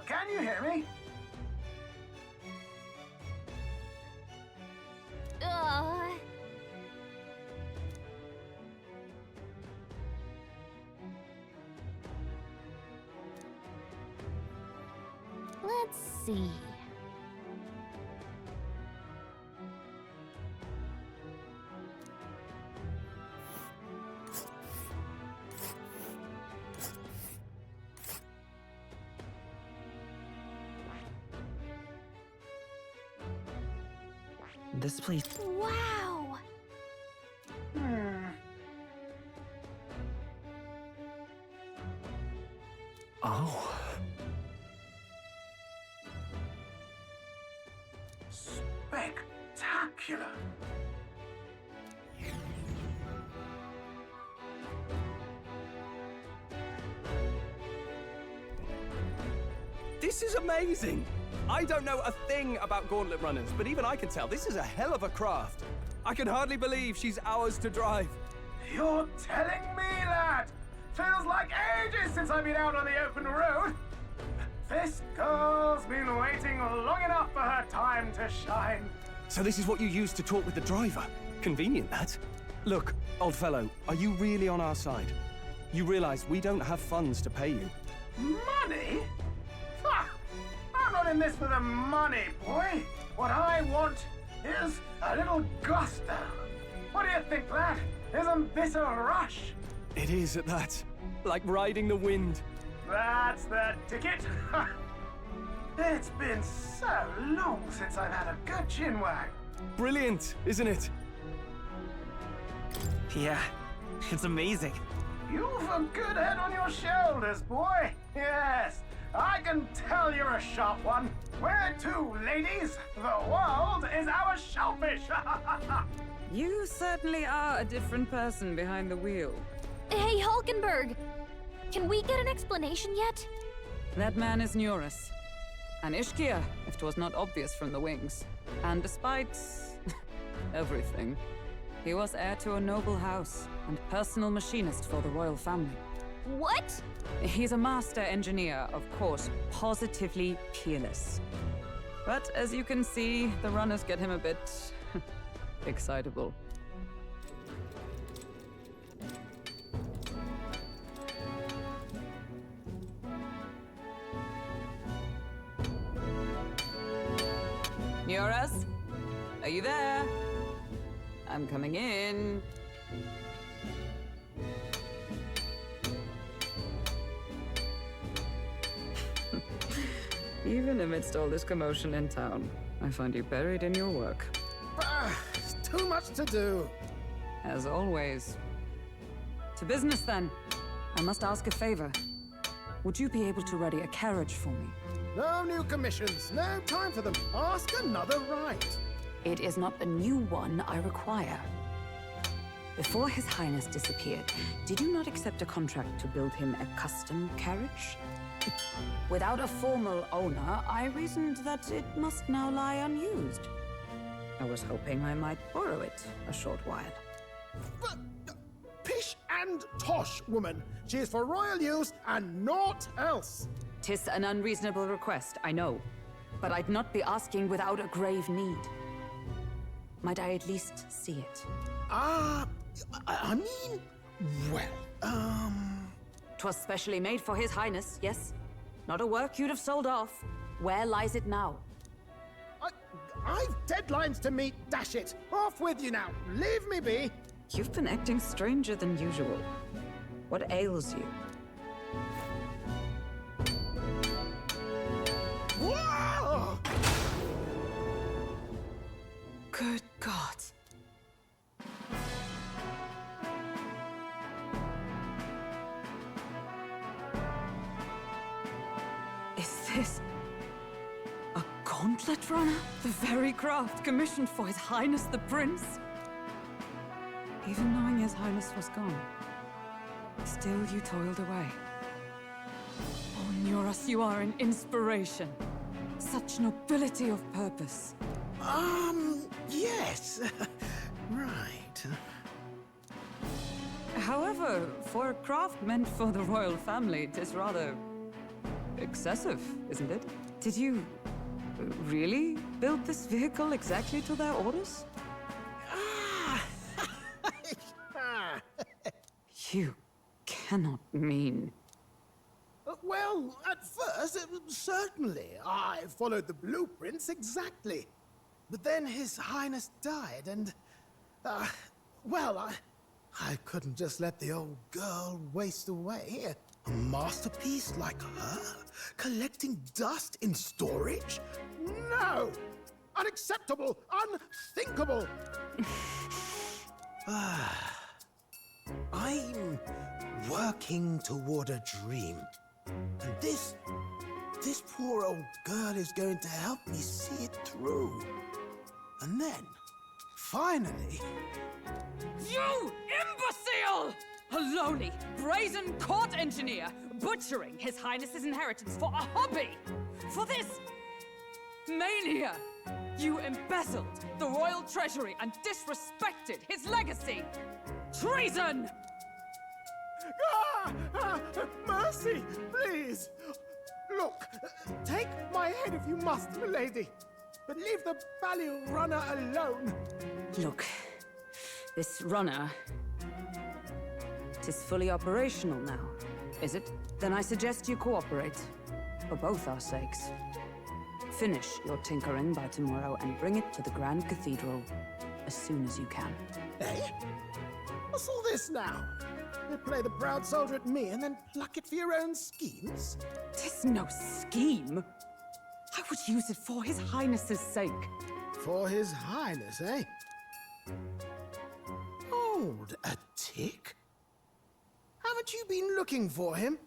Can you hear me? Let's see. This place... Wow! Oh. Spectacular! This is amazing! I don't know a thing about Gauntlet runners, but even I can tell this is a hell of a craft. I can hardly believe she's ours to drive. You're telling me, lad? Feels like ages since I've been out on the open road. This girl's been waiting long enough for her time to shine. So this is what you use to talk with the driver? Convenient, that. Look, old fellow, are you really on our side? You realize we don't have funds to pay you. Money? Ha! I'm not in this for the money, boy. What I want is a little gusto. What do you think, lad? Isn't this a rush? It is at that. Like riding the wind. That's the ticket. It's been so long since I've had a good chinwag. Brilliant, isn't it? Yeah, it's amazing. You've a good head on your shoulders, boy. Yes, I can tell you're a sharp one. Where to, ladies? The world is our shellfish! You certainly are a different person behind the wheel. Hey, Hulkenberg! Can we get an explanation yet? That man is Neurus. An Ishkia, if 'twas not obvious from the wings. And despite everything, he was heir to a noble house and personal machinist for the royal family. What? He's a master engineer, of course, positively peerless. But as you can see, the runners get him a bit excitable. Neurus? Are you there? I'm coming in. Even amidst all this commotion in town, I find you buried in your work. It's too much to do. As always. To business, then. I must ask a favor. Would you be able to ready a carriage for me? No new commissions. No time for them. Ask another right. It is not the new one I require. Before His Highness disappeared, did you not accept a contract to build him a custom carriage? Without a formal owner, I reasoned that it must now lie unused. I was hoping I might borrow it a short while. But, pish and tosh, woman. She is for royal use and naught else. 'Tis an unreasonable request, I know. But I'd not be asking without a grave need. Might I at least see it? I mean, well, 'Twas specially made for His Highness, yes? Not a work you'd have sold off. Where lies it now? I've deadlines to meet, dash it. Off with you now. Leave me be. You've been acting stranger than usual. What ails you? Whoa! Good God. Is this a gauntlet runner? The very craft commissioned for His Highness the Prince? Even knowing His Highness was gone, still you toiled away. Oh, Neurus, you are an inspiration. Such nobility of purpose. Yes. Right. However, for a craft meant for the royal family, it is rather excessive, isn't it? Did you really build this vehicle exactly to their orders? You cannot mean... Well, at first, certainly. I followed the blueprints exactly. But then His Highness died, and... well, I couldn't just let the old girl waste away. A masterpiece like her? Collecting dust in storage? No! Unacceptable! Unthinkable! I'm working toward a dream. And this poor old girl is going to help me see it through. And then, finally... You imbecile! A lowly, brazen court engineer butchering His Highness's inheritance for a hobby! For this mania! You embezzled the royal treasury and disrespected his legacy! Treason! Mercy, please! Look, take my head if you must, milady. But leave the value runner alone. Look, this runner... it is fully operational now, is it? Then I suggest you cooperate, for both our sakes. Finish your tinkering by tomorrow and bring it to the Grand Cathedral as soon as you can. Eh? What's all this now? You play the proud soldier at me and then pluck it for your own schemes? 'Tis no scheme. I would use it for His Highness's sake. For His Highness, eh? Hold a tick. Haven't you been looking for him?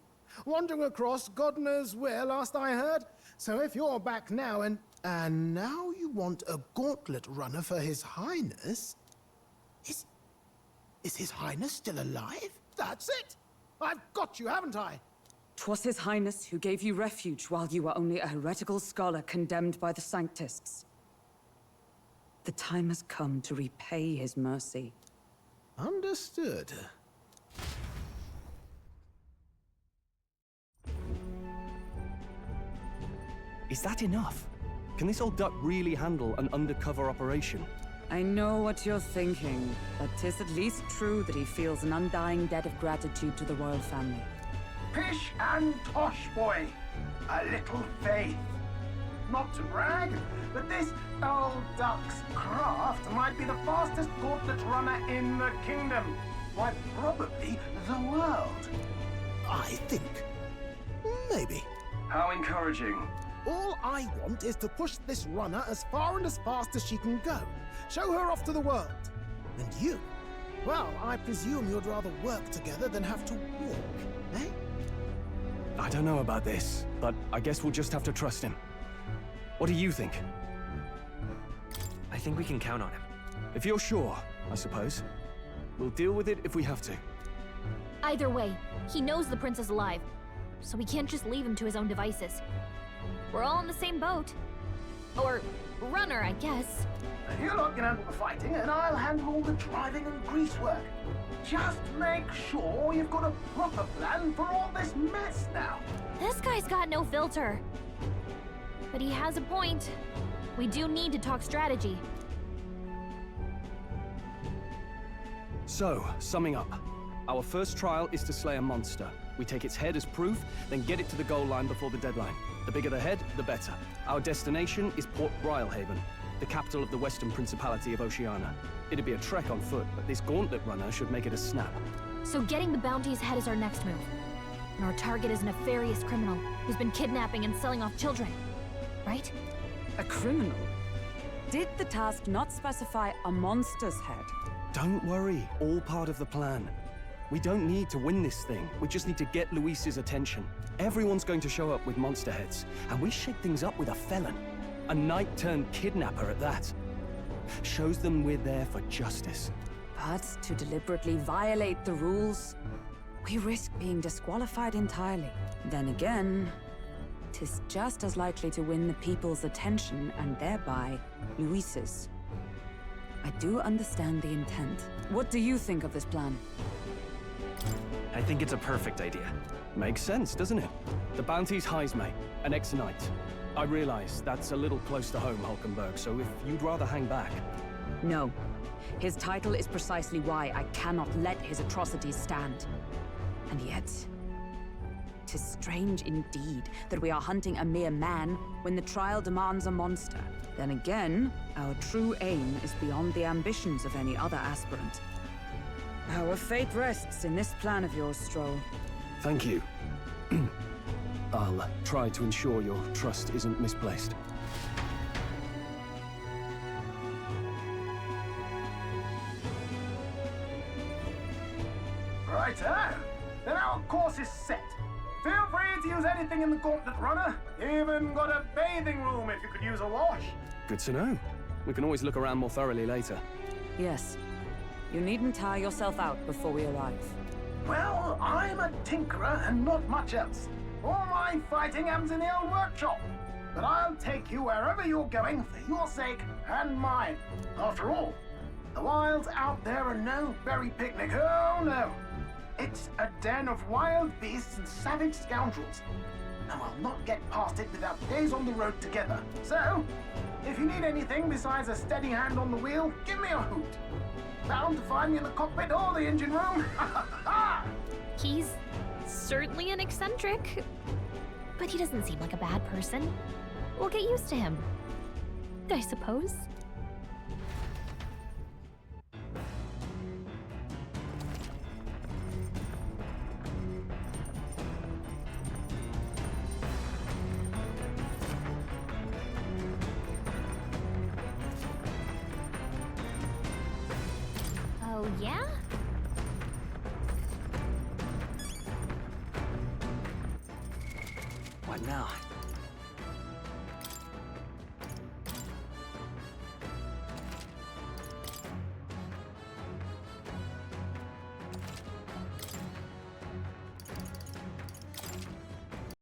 Wandering across God knows where last I heard? So if you're back now and... And now you want a gauntlet runner for His Highness? Is His Highness still alive? That's it! I've got you, haven't I? 'Twas His Highness who gave you refuge while you were only a heretical scholar condemned by the Sanctists. The time has come to repay his mercy. Understood. Is that enough? Can this old duck really handle an undercover operation? I know what you're thinking, but 'tis at least true that he feels an undying debt of gratitude to the royal family. Pish and tosh, boy. A little faith. Not to brag, but this old duck's craft might be the fastest gauntlet runner in the kingdom. Why, probably the world. I think. Maybe. How encouraging. All I want is to push this runner as far and as fast as she can go. Show her off to the world. And you? Well, I presume you'd rather work together than have to walk, eh? I don't know about this, but I guess we'll just have to trust him. What do you think? I think we can count on him. If you're sure, I suppose. We'll deal with it if we have to. Either way, he knows the prince is alive, so we can't just leave him to his own devices. We're all in the same boat. Or runner, I guess. You lot can handle the fighting, and I'll handle all the driving and grease work. Just make sure you've got a proper plan for all this mess now. This guy's got no filter. But he has a point. We do need to talk strategy. So, summing up. Our first trial is to slay a monster. We take its head as proof, then get it to the goal line before the deadline. The bigger the head, the better. Our destination is Port Rhylehaven, the capital of the Western Principality of Oceania. It'd be a trek on foot, but this gauntlet runner should make it a snap. So getting the bounty's head is our next move. And our target is a nefarious criminal who's been kidnapping and selling off children. Right? A criminal? Did the task not specify a monster's head? Don't worry, all part of the plan. We don't need to win this thing. We just need to get Luis's attention. Everyone's going to show up with monster heads, and we shake things up with a felon. A knight-turned-kidnapper at that. Shows them we're there for justice. But to deliberately violate the rules, we risk being disqualified entirely. Then again, 'tis just as likely to win the people's attention and thereby Luis's. I do understand the intent. What do you think of this plan? I think it's a perfect idea. Makes sense, doesn't it? The bounty's Heisme, an ex-knight. I realize that's a little close to home, Hulkenberg, so if you'd rather hang back... No. His title is precisely why I cannot let his atrocities stand. And yet... 'tis strange indeed that we are hunting a mere man when the trial demands a monster. Then again, our true aim is beyond the ambitions of any other aspirant. Our fate rests in this plan of yours, Stroll. Thank you. I'll try to ensure your trust isn't misplaced. Righto. Then our course is set. Feel free to use anything in the Gauntlet Runner. Even got a bathing room if you could use a wash. Good to know. We can always look around more thoroughly later. Yes. You needn't tire yourself out before we arrive. Well, I'm a tinkerer and not much else. All my fighting happens in the old workshop. But I'll take you wherever you're going for your sake and mine. After all, the wilds out there are no berry picnic. Oh, no. It's a den of wild beasts and savage scoundrels. And I'll not get past it without days on the road together. So, if you need anything besides a steady hand on the wheel, give me a hoot. Bound to find me in the cockpit or the engine room. He's certainly an eccentric, but he doesn't seem like a bad person. We'll get used to him, I suppose. Oh, yeah? What now?